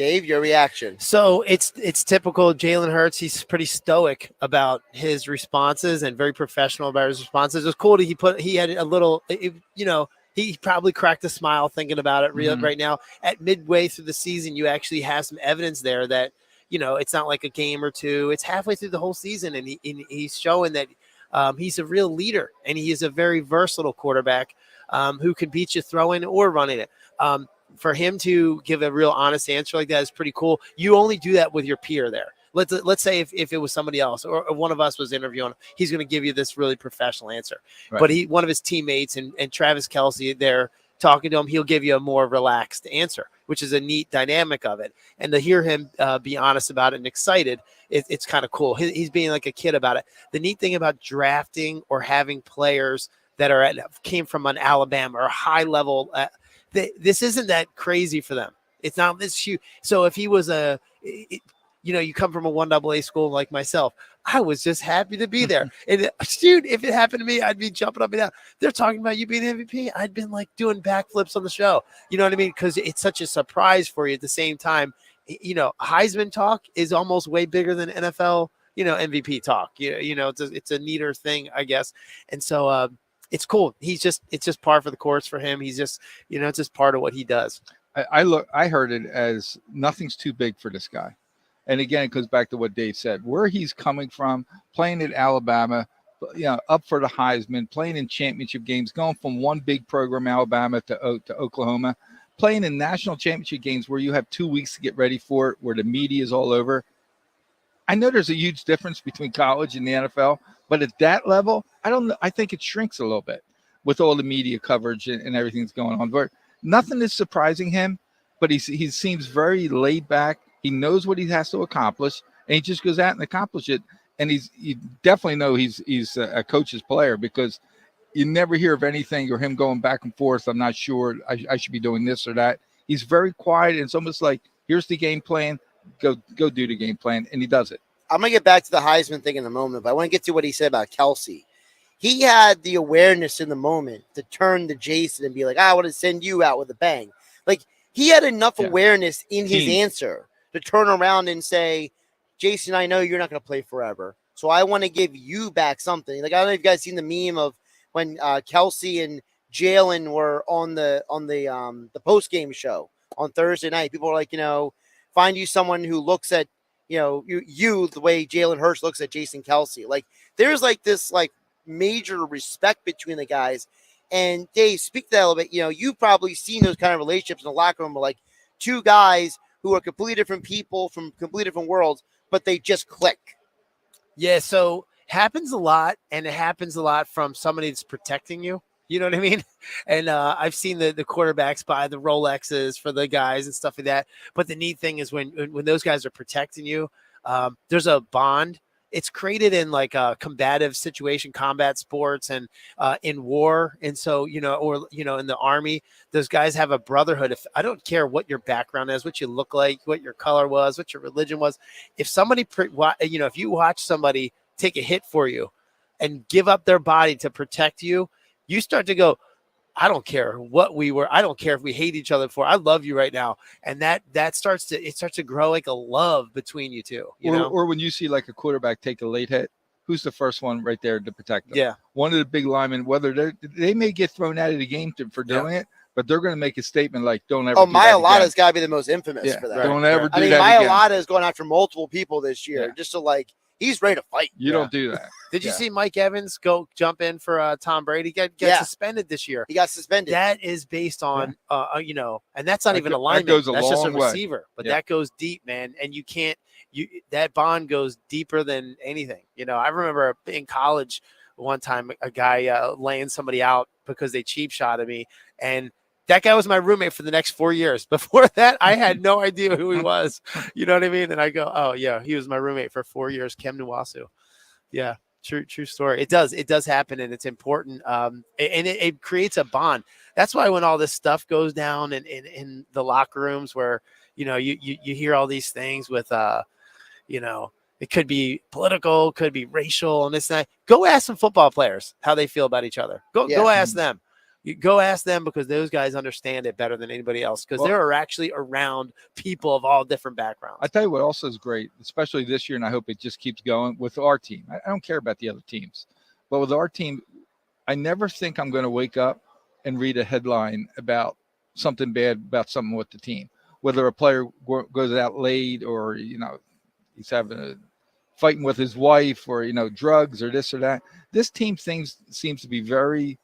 Dave, your reaction? So it's typical Jalen Hurts. He's pretty stoic about his responses and very professional about his responses. It's cool that he had a little, he probably cracked a smile thinking about it right now. At midway through the season, you actually have some evidence there that, it's not like a game or two. It's halfway through the whole season, and he's showing that he's a real leader, and he is a very versatile quarterback who can beat you throwing or running it. For him to give a real honest answer like that is pretty cool. You only do that with your peer there. Let's say if it was somebody else or one of us was interviewing, he's going to give you this really professional answer. Right. But one of his teammates and Travis Kelce, they're talking to him, he'll give you a more relaxed answer, which is a neat dynamic of it. And to hear him be honest about it and excited, it's kind of cool. He's being like a kid about it. The neat thing about drafting or having players that came from an Alabama or high level, this isn't that crazy for them. It's not this huge. So if he was you come from a 1AA school like myself, I was just happy to be there. And dude, if it happened to me, I'd be jumping up and down. They're talking about you being MVP. I'd been like doing backflips on the show. You know what I mean? Because it's such a surprise for you at the same time. Heisman talk is almost way bigger than NFL, MVP talk. It's a neater thing, I guess. And so, it's cool. It's just par for the course for him. He's just, it's just part of what he does. I heard it as nothing's too big for this guy. And again, it goes back to what Dave said, where he's coming from, playing at Alabama, up for the Heisman, playing in championship games, going from one big program, Alabama to Oklahoma, playing in national championship games where you have 2 weeks to get ready for it, where the media is all over. I know there's a huge difference between college and the NFL, but at that level, I think it shrinks a little bit with all the media coverage and everything that's going on. But nothing is surprising him, but he seems very laid back. He knows what he has to accomplish, and he just goes out and accomplishes it. And you definitely know he's a coach's player, because you never hear of anything or him going back and forth. I'm not sure I should be doing this or that. He's very quiet, and it's almost like, here's the game plan. Go do the game plan, and he does it. I'm going to get back to the Heisman thing in a moment, but I want to get to what he said about Kelce. He had the awareness in the moment to turn to Jason and be like, I want to send you out with a bang. Like, he had enough awareness in his answer to turn around and say, Jason, I know you're not going to play forever, so I want to give you back something. Like, I don't know if you guys seen the meme of when Kelce and Jalen were on the post-game show on Thursday night. People were like, find you someone who looks at, you the way Jalen Hurts looks at Jason Kelce. Like, there's like this like major respect between the guys. And Dave, speak to that a little bit. You've probably seen those kind of relationships in the locker room, like two guys who are completely different people from completely different worlds, but they just click. Yeah, so happens a lot, and it happens a lot from somebody that's protecting you. You know what I mean? And I've seen the quarterbacks buy the Rolexes for the guys and stuff like that. But the neat thing is when those guys are protecting you, there's a bond. It's created in like a combative situation, combat sports, and in war. And so, in the Army, those guys have a brotherhood. If I don't care what your background is, what you look like, what your color was, what your religion was, if somebody, if you watch somebody take a hit for you and give up their body to protect you, you start to go, I don't care what we were. I don't care if we hate each other for. I love you right now. And that starts to grow like a love between you two. Or when you see like a quarterback take a late hit, who's the first one right there to protect them? Yeah. One of the big linemen, whether they may get thrown out of the game for doing it, but they're going to make a statement like, don't ever do Mailata's got to be the most infamous for that. Right. Don't ever do that Mailata is going after multiple people this year just to like, he's ready to fight. You don't do that. Did you see Mike Evans jump in for Tom Brady? Get suspended this year. He got suspended. That is based on, and that's not even a lineman. That's just a receiver. But that goes deep, man. And you can't, that bond goes deeper than anything. I remember in college one time, a guy laying somebody out because they cheap shotted me. And that guy was my roommate for the next 4 years. Before that, I had no idea who he was. You know what I mean? And I go, oh, yeah, he was my roommate for 4 years, Kem Nwasu. Yeah, true story. It does happen, and it's important. And it creates a bond. That's why when all this stuff goes down in the locker rooms where, you hear all these things with, it could be political, could be racial, and this and that. Go ask some football players how they feel about each other. Go ask them. You go ask them because those guys understand it better than anybody else because they're actually around people of all different backgrounds. I tell you what also is great, especially this year, and I hope it just keeps going with our team. I don't care about the other teams, but with our team, I never think I'm going to wake up and read a headline about something bad about something with the team, whether a player goes out late or, he's fighting with his wife or, drugs or this or that. This team seems to be very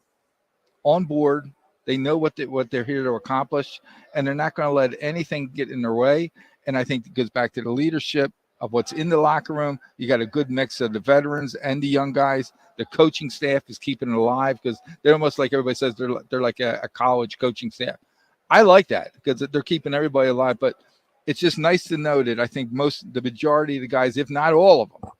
on board. They know what they're here to accomplish, and they're not going to let anything get in their way. And I think it goes back to the leadership of what's in the locker room. You got a good mix of the veterans and the young guys. The coaching staff is keeping it alive because they're almost like everybody says they're like a college coaching staff. I like that because they're keeping everybody alive. But it's just nice to know that I think the majority of the guys, if not all of them,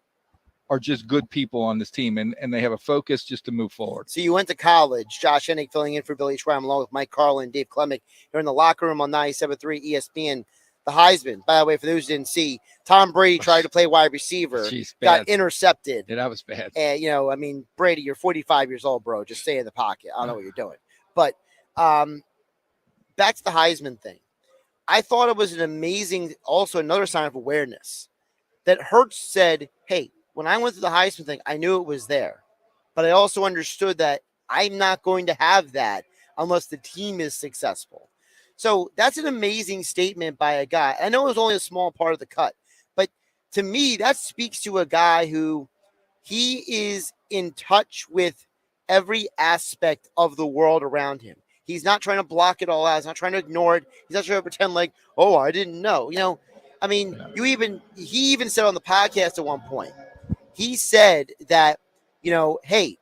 are just good people on this team, and they have a focus just to move forward. So you went to college. Josh Hennig filling in for Billy Schweim along with Mike Carlin and Dave Klemic. You're in the locker room on 97.3 ESPN. The Heisman, by the way, for those who didn't see, Tom Brady tried to play wide receiver, got intercepted. Yeah, that was bad. And, Brady, you're 45 years old, bro. Just stay in the pocket. I don't know what you're doing. But back to the Heisman thing. I thought it was an amazing, also another sign of awareness that Hurts said, hey, when I went through the Heisman thing, I knew it was there. But I also understood that I'm not going to have that unless the team is successful. So that's an amazing statement by a guy. I know it was only a small part of the cut, but to me, that speaks to a guy who he is in touch with every aspect of the world around him. He's not trying to block it all out. He's not trying to ignore it. He's not trying to pretend like, oh, I didn't know. He even said on the podcast at one point, he said that, hey,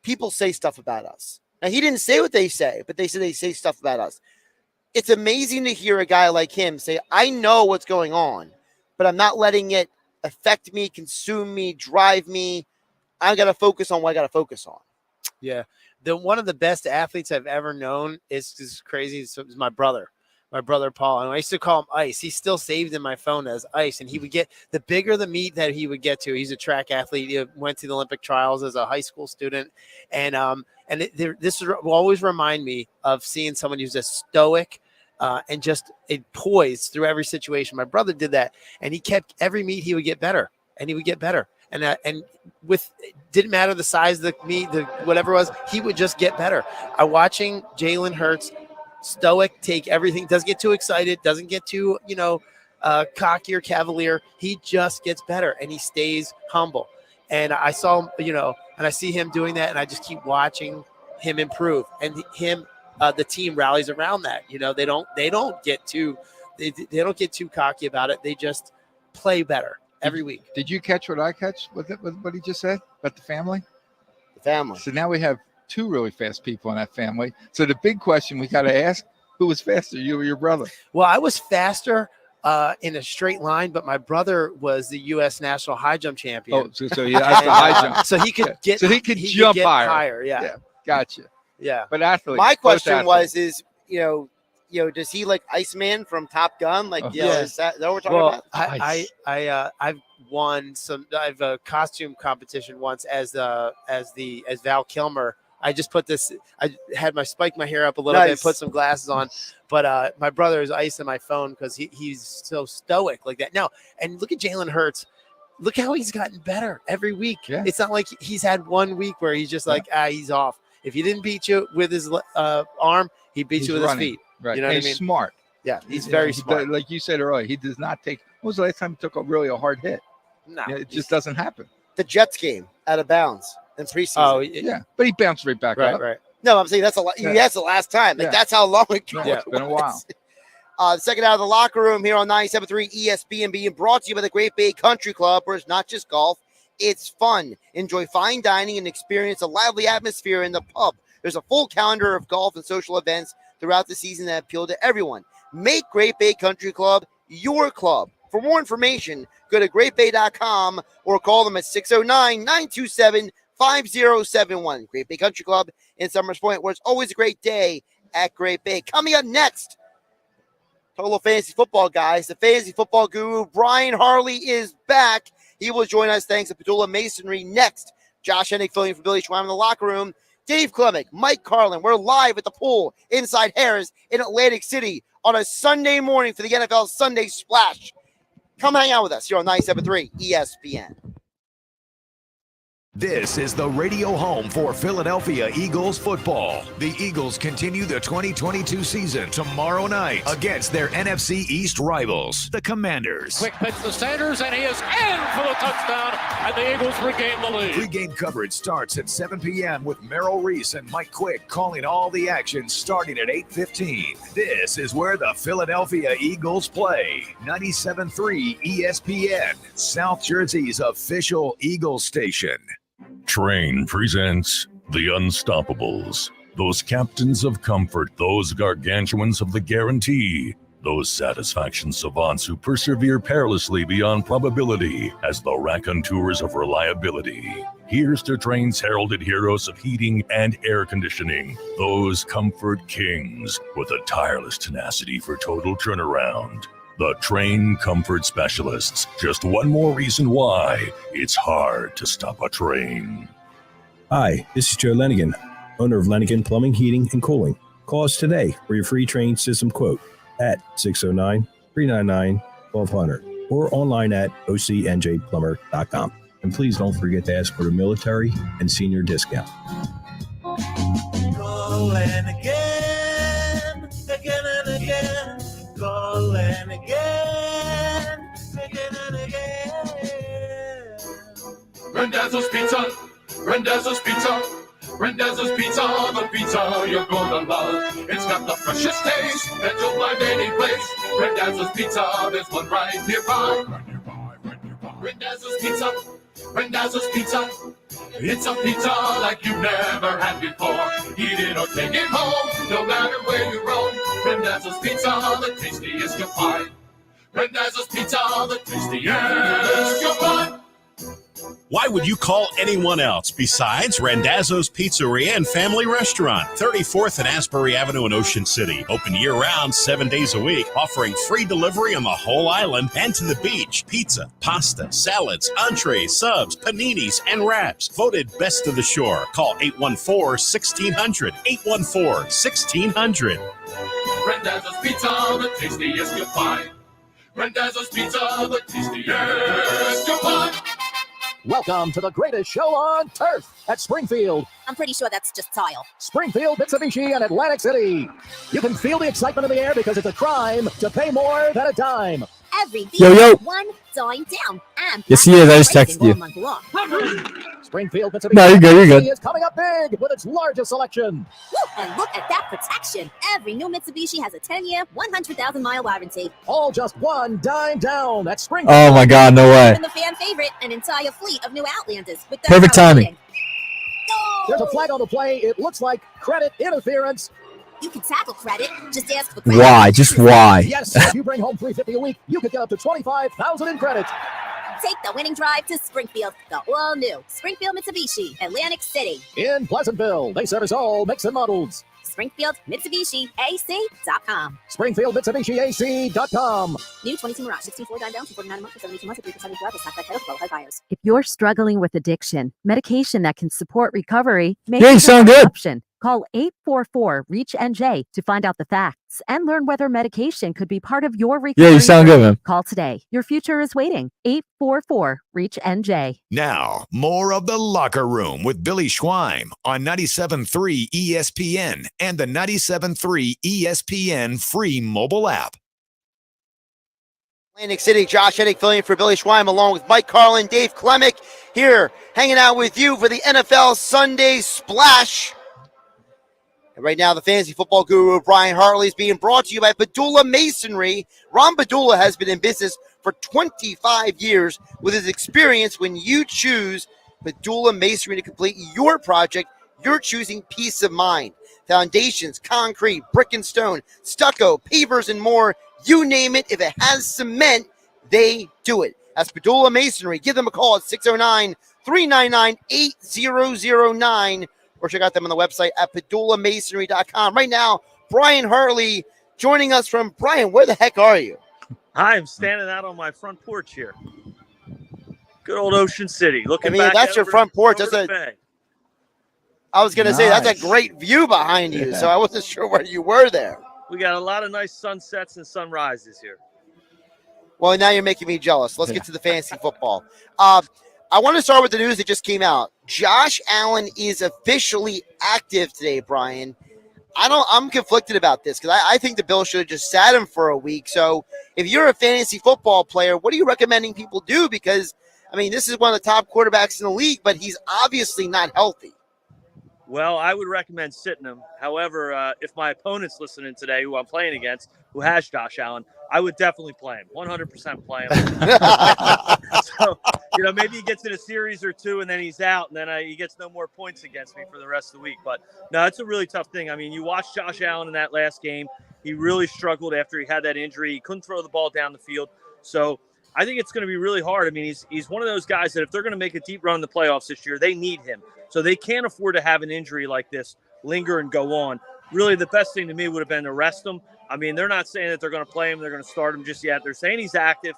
people say stuff about us. Now, he didn't say what they say, but they say stuff about us. It's amazing to hear a guy like him say, I know what's going on, but I'm not letting it affect me, consume me, drive me. I got to focus on what I got to focus on. Yeah. One of the best athletes I've ever known is crazy. So it was my brother Paul. And I used to call him Ice. He's still saved in my phone as Ice. And he would get the bigger the meet that he would get to. He's a track athlete. He went to the Olympic trials as a high school student. And this will always remind me of seeing someone who's a stoic and just poised through every situation. My brother did that. And he kept every meet he would get better. And he would get better. And with didn't matter the size of the meet, whatever it was, he would just get better. Watching Jalen Hurts, stoic, take everything, doesn't get too excited, doesn't get too, cocky or cavalier. He just gets better and he stays humble. And I saw him, and I see him doing that, and I just keep watching him improve. And the team rallies around that. They don't get too cocky about it. They just play better every week. Did you catch what I catch with what he just said about the family? The family. So now we have two really fast people in that family. So the big question we got to ask, who was faster, you or your brother? Well, I was faster in a straight line, but my brother was the U.S. national high jump champion. Oh, so yeah, that's the high jump. So he could get. So he could jump higher. Yeah. Gotcha. Yeah. But athletes. My question was, does he like Iceman from Top Gun? Is that what we're talking about? I've won some. I've a costume competition once as Val Kilmer. I just put this. I had spike my hair up a little bit, put some glasses on, but my brother is icing my phone because he's so stoic like that. Now, and look at Jalen Hurts. Look how he's gotten better every week. Yeah. It's not like he's had 1 week where he's just he's off. If he didn't beat you with his arm, he beats you with his feet. Right. You know what I mean? He's smart. Yeah, he's very smart. Like you said earlier, he does not take. When was the last time he took a hard hit? No, it just doesn't happen. The Jets game out of bounds in preseason. Oh, yeah, but he bounced right back up. Right. No, I'm saying that's the last time. That's how long ago. Yeah, it's been a while. The second out of the locker room here on 97.3 ESPN being brought to you by the Great Bay Country Club, where it's not just golf, it's fun. Enjoy fine dining and experience a lively atmosphere in the pub. There's a full calendar of golf and social events throughout the season that appeal to everyone. Make Great Bay Country Club your club. For more information, go to greatbay.com or call them at 609-927-5071. Great Bay Country Club in Summers Point, where it's always a great day at Great Bay. Coming up next, Total Fantasy Football guys, the fantasy football guru Brian Hartley is back. He will join us thanks to Padula Masonry next. Josh Hennig filling for Billy Schweim in the locker room. Dave Klemic, Mike Carlin. We're live at the pool inside Harrah's in Atlantic City on a Sunday morning for the NFL Sunday Splash. Come hang out with us here on 97.3 ESPN. This is the radio home for Philadelphia Eagles football. The Eagles continue the 2022 season tomorrow night against their NFC East rivals, the Commanders. Quick pitch to Sanders, and he is in for the touchdown, and the Eagles regain the lead. Pre-game coverage starts at 7 p.m. with Merrill Reese and Mike Quick calling all the action starting at 8:15. This is where the Philadelphia Eagles play. 97.3 ESPN, South Jersey's official Eagles station. Train presents The Unstoppables. Those captains of comfort, those gargantuans of the guarantee, those satisfaction savants who persevere perilously beyond probability as the raconteurs of reliability. Here's to Train's heralded heroes of heating and air conditioning, those comfort kings with a tireless tenacity for total turnaround. The Train Comfort Specialists. Just one more reason why it's hard to stop a train. Hi, this is Joe Lenigan, owner of Lenigan Plumbing, Heating, and Cooling. Call us today for your free train system quote at 609-399-1200 or online at ocnjplumber.com. And please don't forget to ask for the military and senior discount. Calling again and again. Calling again and again. Randazzo's Pizza, Randazzo's Pizza, Randazzo's Pizza, the pizza you're gonna love. It's got the freshest taste that you'll find any place. Randazzo's Pizza, there's one right nearby. Randazzo's Pizza, Randazzo's Pizza. It's a pizza like you've never had before. Eat it or take it home, no matter where you roam. Randazzo's Pizza, the tastiest you'll find. Randazzo's Pizza, the tastiest you'll find. Why would you call anyone else besides Randazzo's Pizzeria and Family Restaurant, 34th and Asbury Avenue in Ocean City. Open year-round, 7 days a week, offering free delivery on the whole island and to the beach. Pizza, pasta, salads, entrees, subs, paninis, and wraps. Voted best of the shore. Call 814-1600. 814-1600. Randazzo's Pizza, the tastiest you'll find. Randazzo's Pizza, the tastiest you'll find. Welcome to the greatest show on turf at Springfield. I'm pretty sure that's just tile. Springfield, Mitsubishi, and Atlantic City. You can feel the excitement in the air because it's a crime to pay more than a dime. Every Yo. one dime down. And Yes, he is. I just texted you. Springfield, Mitsubishi, No, you're good. is coming up big with its largest selection. Woo, and look at that protection. Every new Mitsubishi has a 10-year, 100,000-mile warranty. All just one dime down at Springfield. Oh my God, no way. And the fan favorite, an entire fleet of new Outlanders. With Perfect timing. There's a flag on the play. It looks like credit interference. You can tackle credit. Just ask for credit. Why? Just why? Yes, if you bring home $350 a week, you could get up to $25,000 in credit. Take the winning drive to Springfield, the all-new Springfield Mitsubishi, Atlantic City. In Pleasantville, they service all makes and models. Springfield Mitsubishi AC.com. Springfield Mitsubishi AC.com. New 22 Mirage, 16.4 down, 249 a month for 72 months, 3% APR, plus tax credit, qualified buyers. If you're struggling with addiction, medication that can support recovery may Yeah, you be sound the good. option. Call 844-REACH-NJ to find out the facts and learn whether medication could be part of your recovery. Yeah, you sound good, man. Call today. Your future is waiting. 844-REACH-NJ. Now, more of The Locker Room with Billy Schweim on 97.3 ESPN and the 97.3 ESPN free mobile app. Atlantic City, Josh Hennick filling in for Billy Schweim along with Mike Carlin, Dave Klemic here hanging out with you for the NFL Sunday Splash. And right now, the fantasy football guru, Brian Hartley, is being brought to you by Padula Masonry. Ron Padula has been in business for 25 years with his experience. When you choose Padula Masonry to complete your project, you're choosing peace of mind. Foundations, concrete, brick and stone, stucco, pavers, and more. You name it, if it has cement, they do it. That's Padula Masonry. Give them a call at 609-399-8009 or check out them on the website at padulamasonry.com. Right now, Brian Hartley joining us from, Brian, where the heck are you? I'm standing out on my front porch here. Good old Ocean City. Looking I mean, back that's over, your front porch. over That's the bay. I was going to say, that's a great view behind you, so I wasn't sure where you were there. We got a lot of nice sunsets and sunrises here. Well, now you're making me jealous. Let's get to the fantasy football. I want to start with the news that just came out. Josh Allen is officially active today, Brian. I'm conflicted about this because I think the Bills should have just sat him for a week. So if you're a fantasy football player, what are you recommending people do? Because, I mean, this is one of the top quarterbacks in the league, but he's obviously not healthy. Well, I would recommend sitting him. However, if my opponent's listening today, who I'm playing against, who has Josh Allen, I would definitely play him. 100% play him. So, maybe he gets in a series or two and then he's out, and then he gets no more points against me for the rest of the week. But, no, it's a really tough thing. I mean, you watched Josh Allen in that last game. He really struggled after he had that injury. He couldn't throw the ball down the field. So I think it's going to be really hard. I mean, he's one of those guys that if they're going to make a deep run in the playoffs this year, they need him. So they can't afford to have an injury like this linger and go on. Really, the best thing to me would have been to rest him. I mean, they're not saying that they're going to play him, they're going to start him just yet. They're saying he's active.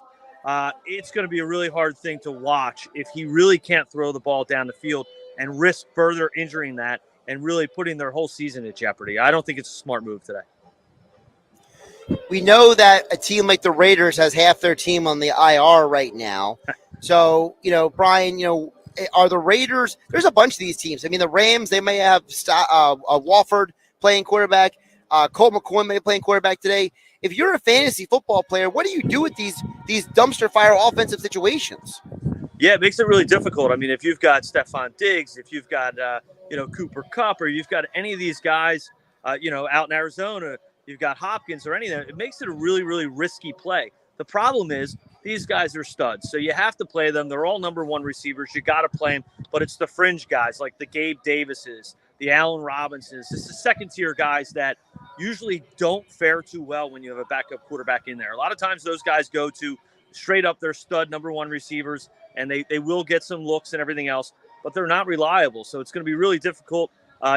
It's going to be a really hard thing to watch if he really can't throw the ball down the field and risk further injuring that and really putting their whole season at jeopardy. I don't think it's a smart move today. We know that a team like the Raiders has half their team on the IR right now. So, Brian, are the Raiders – there's a bunch of these teams. I mean, the Rams, they may have Wofford playing quarterback. Colt McCoy may be playing quarterback today. If you're a fantasy football player, what do you do with these dumpster fire offensive situations? Yeah, it makes it really difficult. I mean, if you've got Stephon Diggs, if you've got, Cooper Kupp, or you've got any of these guys, out in Arizona, you've got Hopkins or anything, it makes it a really, really risky play. The problem is these guys are studs, so you have to play them. They're all number one receivers. You got to play them, but it's the fringe guys like the Gabe Davises, the Allen Robinsons. It's the second-tier guys that usually don't fare too well when you have a backup quarterback in there. A lot of times those guys go to straight up their stud number one receivers, and they will get some looks and everything else, but they're not reliable, so it's going to be really difficult.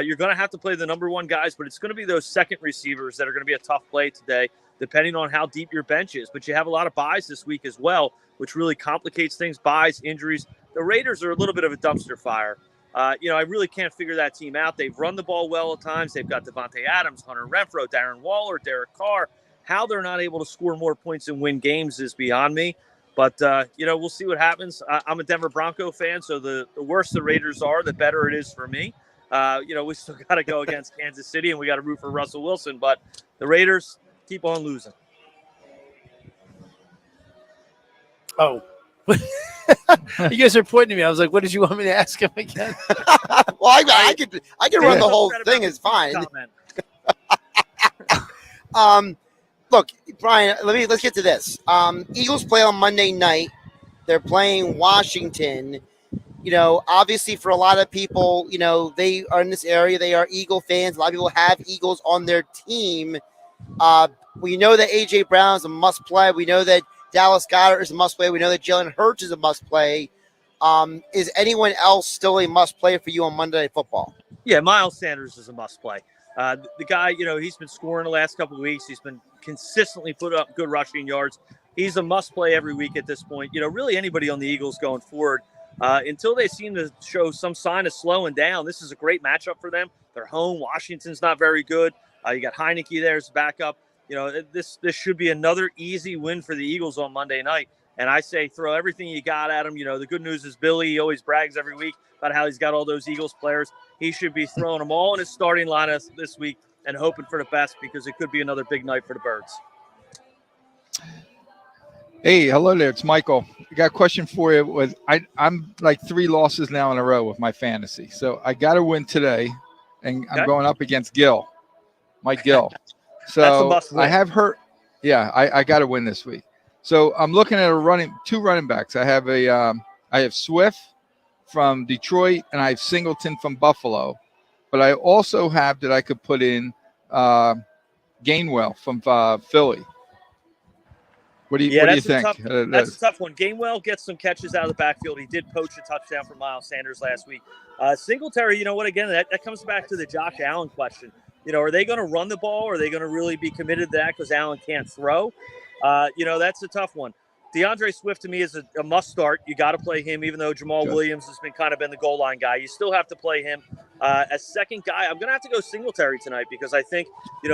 You're going to have to play the number one guys, but it's going to be those second receivers that are going to be a tough play today, depending on how deep your bench is. But you have a lot of buys this week as well, which really complicates things, buys, injuries. The Raiders are a little bit of a dumpster fire. I really can't figure that team out. They've run the ball well at times. They've got Devontae Adams, Hunter Renfrow, Darren Waller, Derek Carr. How they're not able to score more points and win games is beyond me. But, we'll see what happens. I'm a Denver Bronco fan, so the worse the Raiders are, the better it is for me. We still got to go against Kansas City, and we got to root for Russell Wilson. But the Raiders keep on losing. Oh. You guys are pointing to me. I was like, what did you want me to ask him again? Well, I could run the whole thing. It's fine. Look, Brian, let's get to this. Eagles play on Monday night. They're playing Washington. Obviously for a lot of people, they are in this area. They are Eagle fans. A lot of people have Eagles on their team. We know that A.J. Brown is a must-play. We know that Dallas Goedert is a must-play. We know that Jalen Hurts is a must-play. Is anyone else still a must-play for you on Monday Night Football? Yeah, Miles Sanders is a must-play. The guy, he's been scoring the last couple of weeks. He's been consistently put up good rushing yards. He's a must-play every week at this point. Really anybody on the Eagles going forward, until they seem to show some sign of slowing down, this is a great matchup for them. They're home. Washington's not very good. You got Heineke there as backup. This should be another easy win for the Eagles on Monday night. And I say throw everything you got at him. The good news is Billy, he always brags every week about how he's got all those Eagles players. He should be throwing them all in his starting lineup this week and hoping for the best because it could be another big night for the Birds. Hey, hello there. It's Michael. I got a question for you. I'm like 3 losses now in a row with my fantasy. So I got to win today, and I'm going up against Mike Gill. So I have heard, I got to win this week. So I'm looking at 2 running backs. I have Swift from Detroit, and I have Singleton from Buffalo. But I also have that I could put in Gainwell from Philly. What do you think? That's a tough one. Gainwell gets some catches out of the backfield. He did poach a touchdown for Miles Sanders last week. Singletary, again, that comes back to the Josh Allen question. Are they going to run the ball? Or are they going to really be committed to that because Allen can't throw? That's a tough one. DeAndre Swift, to me, is a must start. You got to play him, even though Jamal Williams has been the goal line guy. You still have to play him. As second guy, I'm going to have to go Singletary tonight because I think,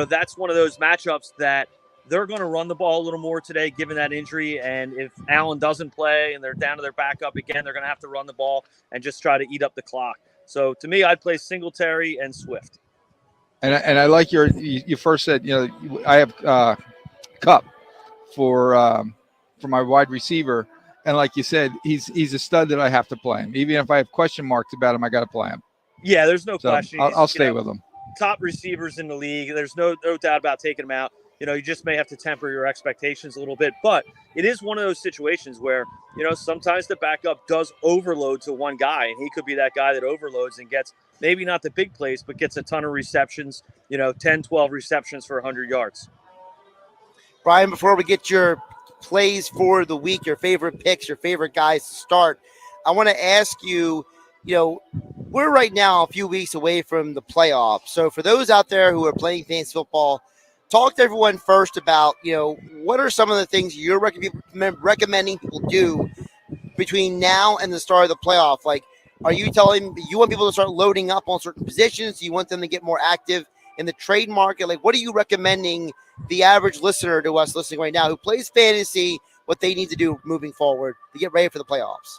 that's one of those matchups that they're going to run the ball a little more today, given that injury. And if Allen doesn't play and they're down to their backup again, they're going to have to run the ball and just try to eat up the clock. So to me, I'd play Singletary and Swift. And I like you first said, I have Cup for my wide receiver. And like you said, he's a stud that I have to play him. Even if I have question marks about him, I got to play him. Yeah, there's no question. I'll stay with him. Top receivers in the league. There's no doubt about taking him out. You just may have to temper your expectations a little bit, but it is one of those situations where, sometimes the backup does overload to one guy, and he could be that guy that overloads and gets maybe not the big plays, but gets a ton of receptions, 10, 12 receptions for 100 yards. Brian, before we get your plays for the week, your favorite picks, your favorite guys to start, I want to ask you, we're right now a few weeks away from the playoffs. So for those out there who are playing fantasy football, talk to everyone first about, what are some of the things you're recommending people do between now and the start of the playoff? Like, are you telling you want people to start loading up on certain positions? Do you want them to get more active in the trade market? Like, what are you recommending the average listener to us listening right now who plays fantasy, what they need to do moving forward to get ready for the playoffs?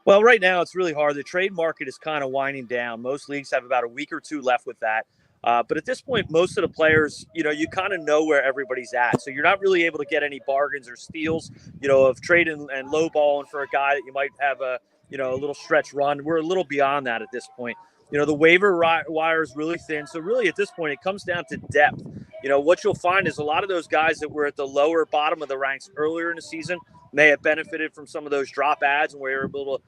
Well, right now it's really hard. The trade market is kind of winding down. Most leagues have about a week or two left with that. But at this point, most of the players, you kind of know where everybody's at. So you're not really able to get any bargains or steals, of trading and lowballing for a guy that you might have a little stretch run. We're a little beyond that at this point. The waiver wire is really thin. So really at this point, it comes down to depth. What you'll find is a lot of those guys that were at the lower bottom of the ranks earlier in the season may have benefited from some of those drop ads and were able to,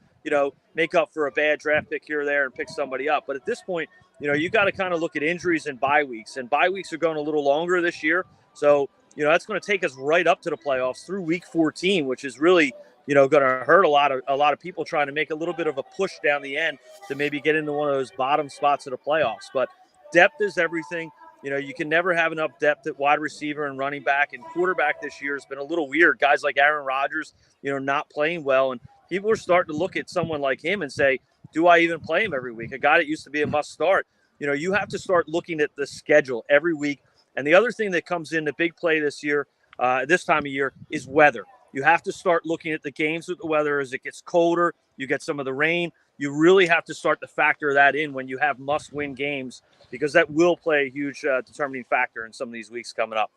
make up for a bad draft pick here or there and pick somebody up. But at this point, you got to kind of look at injuries and bye weeks. And bye weeks are going a little longer this year. So, that's going to take us right up to the playoffs through week 14, which is really, going to hurt a lot of people trying to make a little bit of a push down the end to maybe get into one of those bottom spots of the playoffs. But depth is everything. You can never have enough depth at wide receiver and running back, and quarterback this year has been a little weird. Guys like Aaron Rodgers, not playing well. And people are starting to look at someone like him and say, do I even play him every week? A guy that used to be a must start. You have to start looking at the schedule every week. And the other thing that comes in, the big play this year, this time of year, is weather. You have to start looking at the games with the weather as it gets colder. You get some of the rain. You really have to start to factor that in when you have must-win games, because that will play a huge determining factor in some of these weeks coming up.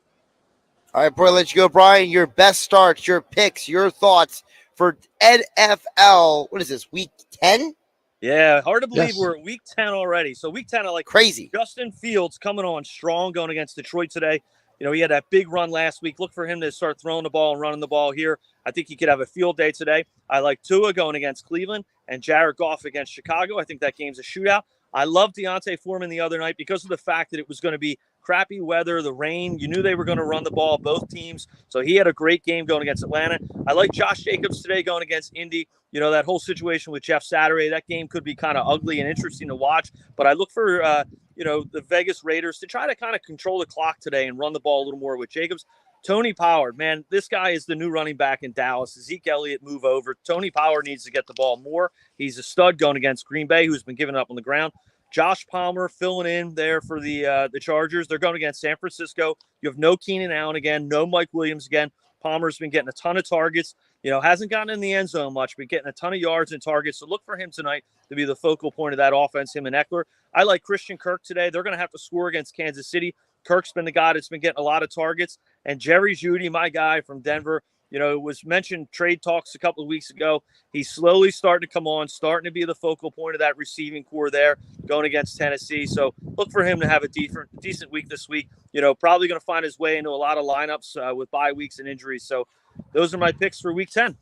All right, before I let you go, Brian, your best starts, your picks, your thoughts for NFL. What is this, week 10? Yeah, hard to believe we're at week 10 already. So week 10, I like crazy. Justin Fields coming on strong going against Detroit today. He had that big run last week. Look for him to start throwing the ball and running the ball here. I think he could have a field day today. I like Tua going against Cleveland and Jared Goff against Chicago. I think that game's a shootout. I love Deontay Foreman the other night because of the fact that it was going to be crappy weather, the rain. You knew they were going to run the ball, both teams. So he had a great game going against Atlanta. I like Josh Jacobs today going against Indy. That whole situation with Jeff Saturday, that game could be kind of ugly and interesting to watch. But I look for, the Vegas Raiders to try to kind of control the clock today and run the ball a little more with Jacobs. Tony Pollard, man, this guy is the new running back in Dallas. Zeke Elliott move over. Tony Pollard needs to get the ball more. He's a stud going against Green Bay, who's been giving up on the ground. Josh Palmer filling in there for the Chargers. They're going against San Francisco. You have no Keenan Allen again, no Mike Williams again. Palmer's been getting a ton of targets. Hasn't gotten in the end zone much, but getting a ton of yards and targets. So look for him tonight to be the focal point of that offense, him and Eckler. I like Christian Kirk today. They're going to have to score against Kansas City. Kirk's been the guy that's been getting a lot of targets. And Jerry Jeudy, my guy from Denver, it was mentioned trade talks a couple of weeks ago. He's slowly starting to come on, starting to be the focal point of that receiving core there going against Tennessee. So look for him to have a decent week this week. Probably going to find his way into a lot of lineups with bye weeks and injuries. So those are my picks for week 10.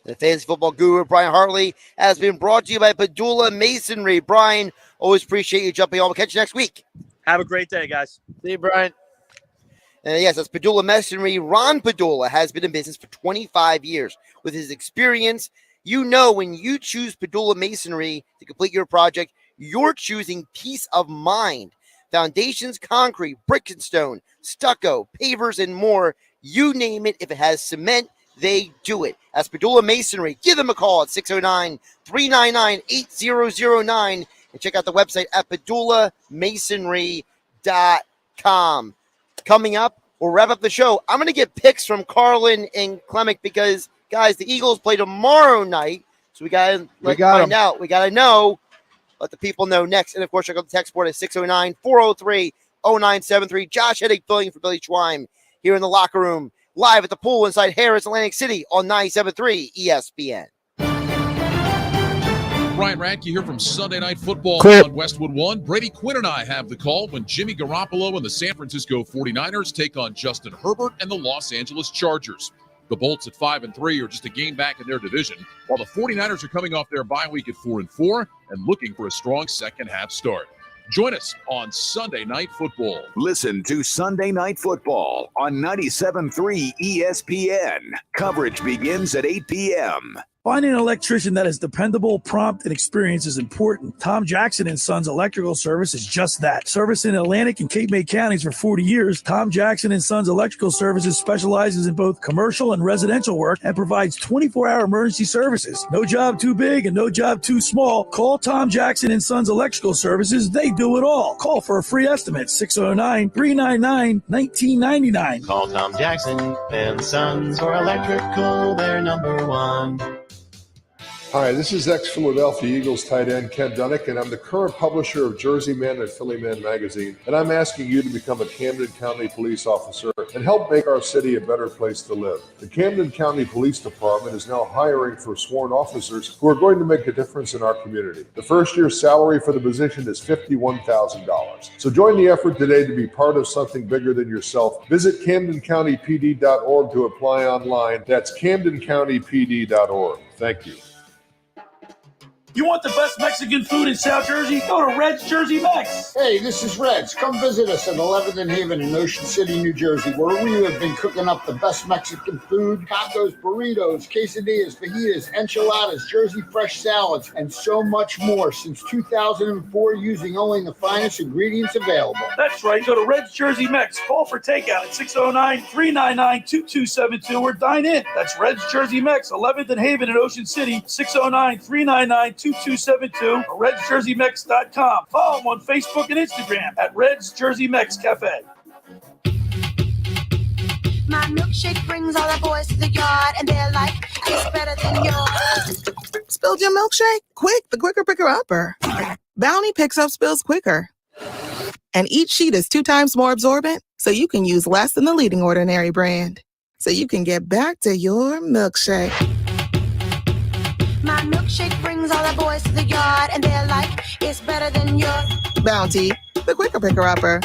The fantasy football guru, Brian Hartley, has been brought to you by Padula Masonry. Brian, always appreciate you jumping on. We'll catch you next week. Have a great day, guys. See you, Brian. Yes, that's Padula Masonry. Ron Padula has been in business for 25 years. With his experience, when you choose Padula Masonry to complete your project, you're choosing peace of mind. Foundations, concrete, brick and stone, stucco, pavers, and more. You name it. If it has cement, they do it. That's Padula Masonry. Give them a call at 609-399-8009. And check out the website at padulamasonry.com. Coming up, we'll wrap up the show. I'm going to get picks from Carlin and Klemic because, guys, the Eagles play tomorrow night. So we got to find out. We got to know. Let the people know next. And, of course, check out the text board at 609-403-0973. Josh Heddick filling in for Billy Schweim here in the locker room, live at the pool inside Harrah's Atlantic City on 97.3 ESPN. Brian Radke here from Sunday Night Football Clear. on Westwood One. Brady Quinn and I have the call when Jimmy Garoppolo and the San Francisco 49ers take on Justin Herbert and the Los Angeles Chargers. The Bolts at 5-3 are just a game back in their division, while the 49ers are coming off their bye week at 4-4 and looking for a strong second half start. Join us on Sunday Night Football. Listen to Sunday Night Football on 97.3 ESPN. Coverage begins at 8 p.m. Finding an electrician that is dependable, prompt, and experienced is important. Tom Jackson and Sons Electrical Service is just that. Service in Atlantic and Cape May counties for 40 years, Tom Jackson and Sons Electrical Services specializes in both commercial and residential work and provides 24-hour emergency services. No job too big and no job too small. Call Tom Jackson and Sons Electrical Services. They do it all. Call for a free estimate, 609-399-1999. Call Tom Jackson and Sons for electrical, they're number one. Hi, this is ex-Philadelphia Eagles tight end Ken Dunnick, and I'm the current publisher of Jersey Man and Philly Man magazine, and I'm asking you to become a Camden County police officer and help make our city a better place to live. The Camden County Police Department is now hiring for sworn officers who are going to make a difference in our community. The first year's salary for the position is $51,000. So join the effort today to be part of something bigger than yourself. Visit CamdenCountyPD.org to apply online. That's CamdenCountyPD.org. Thank you. You want the best Mexican food in South Jersey? Go to Red's Jersey Mex. Hey, this is Reds. Come visit us at 11th and Haven in Ocean City, New Jersey, where we have been cooking up the best Mexican food, tacos, burritos, quesadillas, fajitas, enchiladas, Jersey fresh salads, and so much more since 2004 using only the finest ingredients available. That's right. Go to Red's Jersey Mex. Call for takeout at 609-399-2272 or dine in. That's Red's Jersey Mex, 11th and Haven in Ocean City, 609-399-2272 or RedsJerseyMex.com. Follow them on Facebook and Instagram at Red's Jersey Mex Cafe. My milkshake brings all the boys to the yard, and they're like, it's better than yours. Spilled your milkshake? Quick, the quicker picker upper. Bounty picks up spills quicker. And each sheet is 2 times more absorbent, so you can use less than the leading Ordinary brand. So you can get back to your milkshake. My milkshake brings all the boys to the yard, and they're like, it's better than yours. Bounty, the quicker picker upper.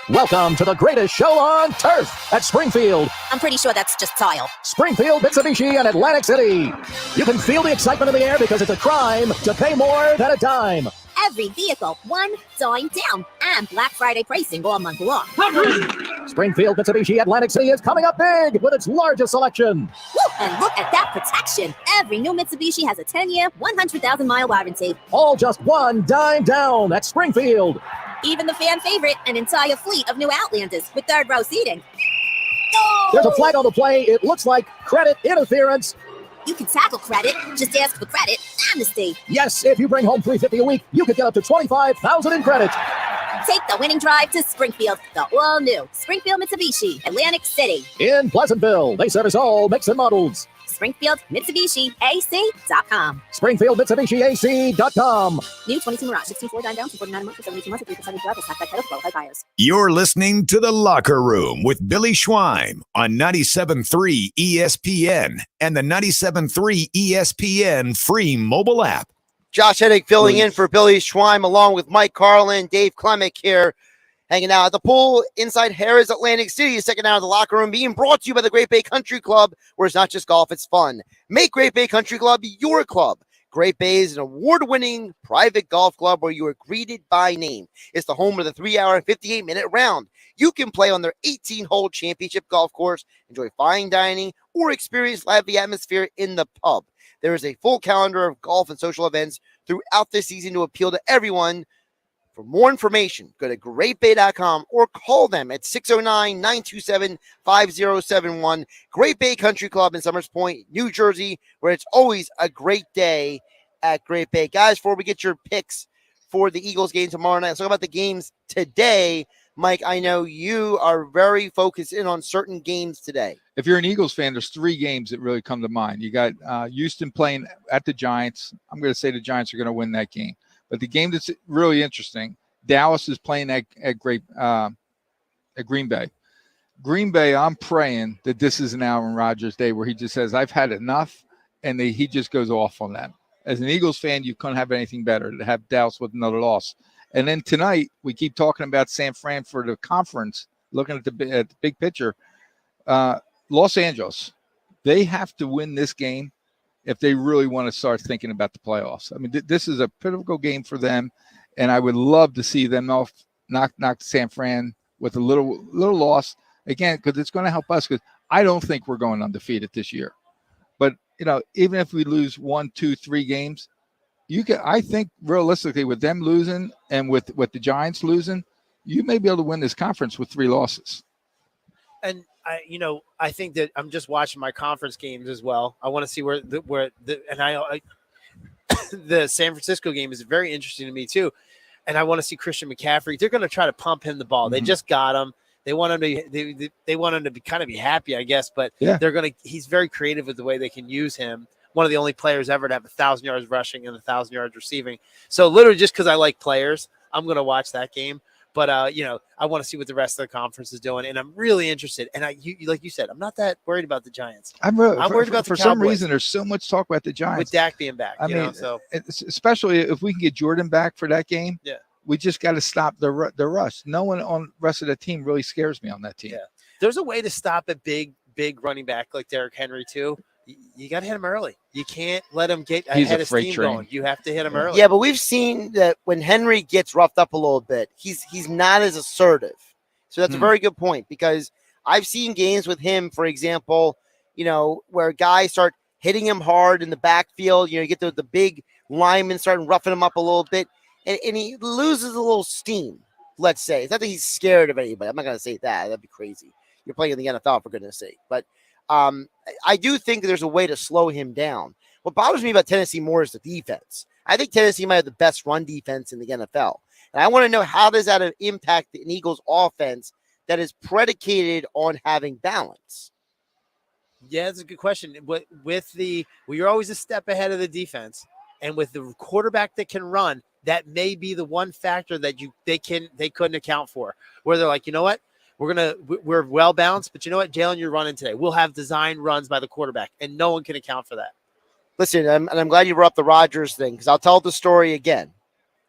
Welcome to the greatest show on turf at Springfield. I'm pretty sure that's just tile. Springfield, Mitsubishi, and Atlantic City. You can feel the excitement in the air because it's a crime to pay more than a dime. Every vehicle, $1 down, and Black Friday pricing all month long. Springfield, Mitsubishi, Atlantic City is coming up big with its largest selection. Woo! And look at that protection. Every new Mitsubishi has a 10-year, 100,000-mile warranty. All just $1 down at Springfield. Even the fan favorite, an entire fleet of new Outlanders with third-row seating. There's a flag on the play. It looks like credit interference. You can tackle credit. Just ask for credit. Amnesty. Yes, if you bring home $350 a week, you could get up to $25,000 in credit. Take the winning drive to Springfield, the all-new Springfield Mitsubishi, Atlantic City. In Pleasantville, they service all makes and models. Springfield Mitsubishi AC.com. Springfield Mitsubishi AC.com. New 22 Mirage, 64 down, 249 a month for 72 months, 3% APR, plus half-back title for qualified buyers. You're listening to The Locker Room with Billy Schweim on 97.3 ESPN and the 97.3 ESPN free mobile app. Josh Heddick filling in for Billy Schweim along with Mike Carlin, Dave Klemic here, hanging out at the pool inside Harrah's Atlantic City. Second out of the locker room, being brought to you by the Great Bay Country Club, where it's not just golf, it's fun. Make Great Bay Country Club your club. Great Bay is an award-winning private golf club where you are greeted by name. It's the home of the 3-hour and 58-minute round. You can play on their 18-hole championship golf course, enjoy fine dining, or experience lively atmosphere in the pub. There is a full calendar of golf and social events throughout the season to appeal to everyone. For more information, go to greatbay.com or call them at 609-927-5071. Great Bay Country Club in Summers Point, New Jersey, where it's always a great day at Great Bay. Guys, before we get your picks for the Eagles game tomorrow night, let's talk about the games today. Mike, I know you are very focused in on certain games today. If you're an Eagles fan, there's 3 games that really come to mind. You got Houston playing at the Giants. I'm going to say the Giants are going to win that game. But the game that's really interesting, Dallas is playing at Green Bay. Green Bay, I'm praying that this is an Aaron Rodgers day where he just says, I've had enough, and he just goes off on them. As an Eagles fan, you couldn't have anything better to have Dallas with another loss. And then tonight, we keep talking about San Fran for the conference, looking at the big picture. Los Angeles, they have to win this game if they really want to start thinking about the playoffs. I mean, this is a pivotal game for them, and I would love to see them knock San Fran with a little loss, again, because it's going to help us, because I don't think we're going undefeated this year. But, even if we lose 1, 2, 3 games, I think realistically with them losing and with the Giants losing, you may be able to win this conference with 3 losses. And I think that I'm just watching my conference games as well. I want to see the San Francisco game is very interesting to me too. And I want to see Christian McCaffrey. They're going to try to pump him the ball. Mm-hmm. They just got him. They want him to they want him to kind of be happy, I guess, but he's very creative with the way they can use him. One of the only players ever to have 1,000 yards rushing and 1,000 yards receiving. So literally just because I like players, I'm going to watch that game. But, I want to see what the rest of the conference is doing, and I'm really interested. And like you said, I'm not that worried about the Giants. I'm worried about the Cowboys. For some Cowboys. Reason, there's so much talk about the Giants. With Dak being back, especially if we can get Jordan back for that game. Yeah. We just got to stop the rush. No one on the rest of the team really scares me on that team. Yeah. There's a way to stop a big running back like Derrick Henry, too. You got to hit him early. You can't let him get ahead of steam going. You have to hit him early. Yeah, but we've seen that when Henry gets roughed up a little bit, he's not as assertive. So that's a very good point, because I've seen games with him, for example, where guys start hitting him hard in the backfield. You get the big linemen starting roughing him up a little bit, and he loses a little steam, let's say. It's not that he's scared of anybody. I'm not going to say that. That'd be crazy. You're playing in the NFL, for goodness sake. But I do think there's a way to slow him down. What bothers me about Tennessee more is the defense. I think Tennessee might have the best run defense in the NFL. And I want to know, how does that impact the Eagles offense that is predicated on having balance? Yeah, that's a good question. You're always a step ahead of the defense. And with the quarterback that can run, that may be the one factor that they couldn't account for, where they're like, you know what? We're well balanced, but you know what, Jalen, you're running today. We'll have design runs by the quarterback, and no one can account for that. Listen, I'm glad you brought up the Rodgers thing, because I'll tell the story again.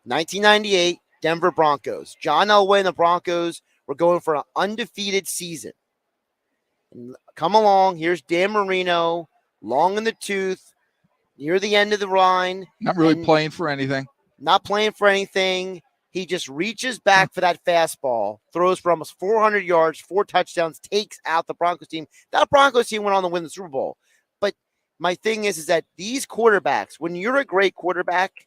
1998, Denver Broncos. John Elway and the Broncos were going for an undefeated season. And come along, here's Dan Marino, long in the tooth, near the end of the line. Not really playing for anything. Not playing for anything. He just reaches back for that fastball, throws for almost 400 yards, 4 touchdowns, takes out the Broncos team. That Broncos team went on to win the Super Bowl. But my thing is that these quarterbacks, when you're a great quarterback,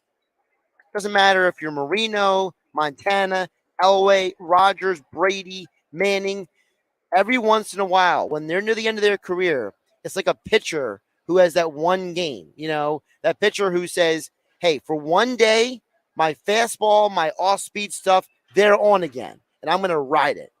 doesn't matter if you're Marino, Montana, Elway, Rodgers, Brady, Manning, every once in a while, when they're near the end of their career, it's like a pitcher who has that one game, that pitcher who says, hey, for one day, my fastball, my off-speed stuff, they're on again, and I'm going to ride it.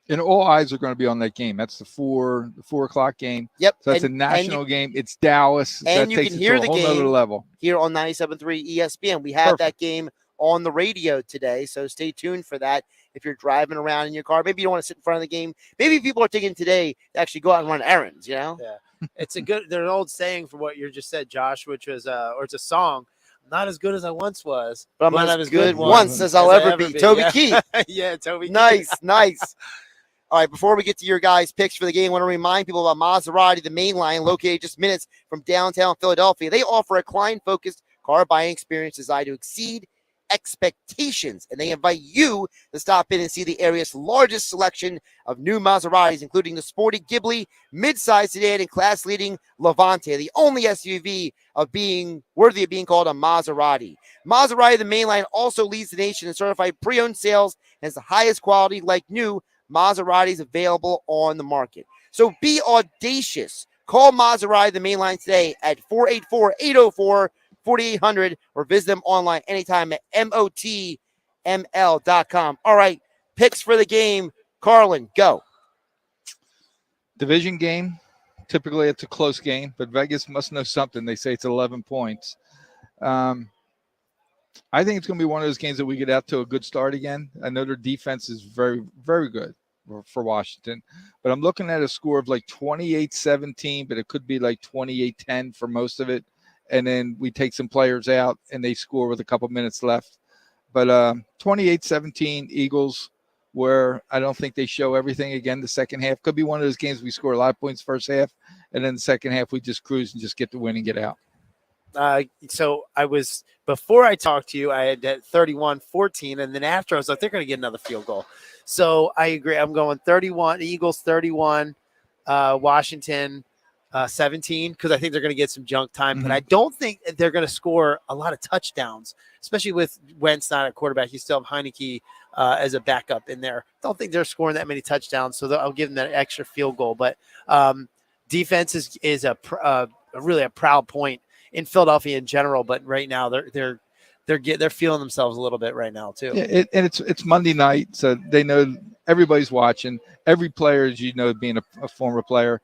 And all eyes are going to be on that game. That's the 4 o'clock game. Yep. So that's a national game. It's Dallas. And that you takes can it hear to the a whole game other level. Here on 97.3 ESPN. We had that game on the radio today, so stay tuned for that. If you're driving around in your car, maybe you don't want to sit in front of the game. Maybe people are taking today to actually go out and run errands, Yeah. There's an old saying for what you just said, Josh, which was, or it's a song. Not as good as I once was, but I'm not as good once as I'll ever be. Toby Keith. Yeah, Toby Keith. Keith. Nice. All right, before we get to your guys' picks for the game, I want to remind people about Maserati, the main line, located just minutes from downtown Philadelphia. They offer a client-focused car buying experience designed to exceed expectations, and they invite you to stop in and see the area's largest selection of new Maseratis, including the sporty Ghibli, mid-size sedan, and class-leading Levante, the only SUV of being worthy of being called a Maserati. Maserati, the mainline, also leads the nation in certified pre-owned sales and has the highest quality, like new Maseratis available on the market. So be audacious. Call Maserati, the mainline, today at 484-804 4800, or visit them online anytime at motml.com. All right, picks for the game. Carlin, go. Division game. Typically, it's a close game, but Vegas must know something. They say it's 11 points. I think it's going to be one of those games that we get out to a good start again. I know their defense is very, very good for Washington, but I'm looking at a score of like 28-17, but it could be like 28-10 for most of it. And then we take some players out and they score with a couple minutes left. But 28-17 Eagles, where I don't think they show everything again the second half. Could be one of those games we score a lot of points first half, and then the second half we just cruise and just get the win and get out. So before I talked to you, I had at 31-14, and then after I was like, they're going to get another field goal. So I agree. I'm going 31, Eagles 31, Washington 17, because I think they're going to get some junk time. But I don't think they're going to score a lot of touchdowns, especially with Wentz not at quarterback. You still have Heineke as a backup in there. Don't think they're scoring that many touchdowns, so I'll give them that extra field goal. But defense is a really a proud point in Philadelphia in general. But right now they're feeling themselves a little bit right now too. Yeah, and it's Monday night, so they know everybody's watching. Every player, as you know, being a former player,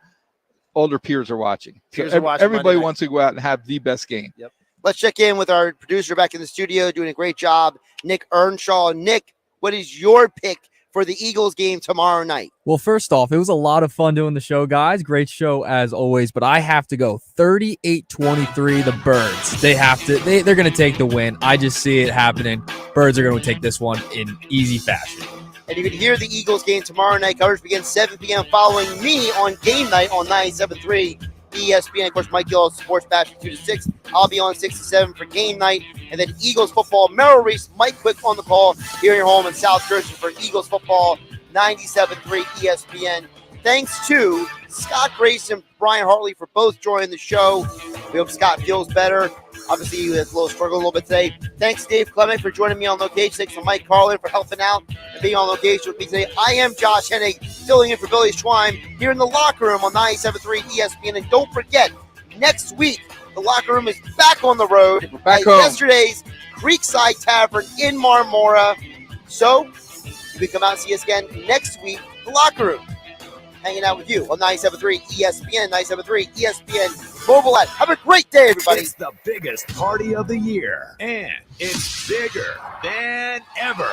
all their peers are watching. Everybody wants to go out and have the best game. Yep. Let's check in with our producer back in the studio, doing a great job, Nick Earnshaw. Nick, what is your pick for the Eagles game tomorrow night? Well, first off, it was a lot of fun doing the show, guys. Great show as always, but I have to go 38-23 the Birds. They're going to take the win. I just see it happening. Birds are going to take this one in easy fashion. And you can hear the Eagles game tomorrow night. Coverage begins 7 p.m. following me on game night on 97.3 ESPN. Of course, Mike Gill, Sports Bash 2 to 6. I'll be on 6 to 7 for game night. And then Eagles football, Merrill Reese, Mike Quick on the call here in your home in South Jersey for Eagles football, 97.3 ESPN. Thanks to Scott Grayson, Brian Hartley for both joining the show. We hope Scott feels better. Obviously, he has a little struggle a little bit today. Thanks, Dave Klemic, for joining me on location. Thanks to Mike Carlin for helping out and being on location with me today. I am Josh Hennig, filling in for Billy Schwein here in the locker room on 97.3 ESPN. And don't forget, next week, the locker room is back on the road. Back home. Yesterday's Creekside Tavern in Marmora. So, you can come out and see us again next week, the locker room. Hanging out with you on 97.3 ESPN, 97.3 ESPN mobile app. Have a great day, everybody. It's the biggest party of the year, and it's bigger than ever.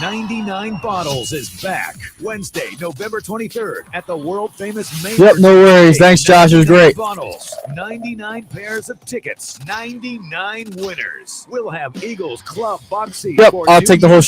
99 Bottles is back Wednesday, November 23rd at the world-famous Main. Yep, no worries. Thanks, Josh. It was great. Bottles, 99 pairs of tickets, 99 winners. We'll have Eagles Club box seats. Yep, for I'll New take the whole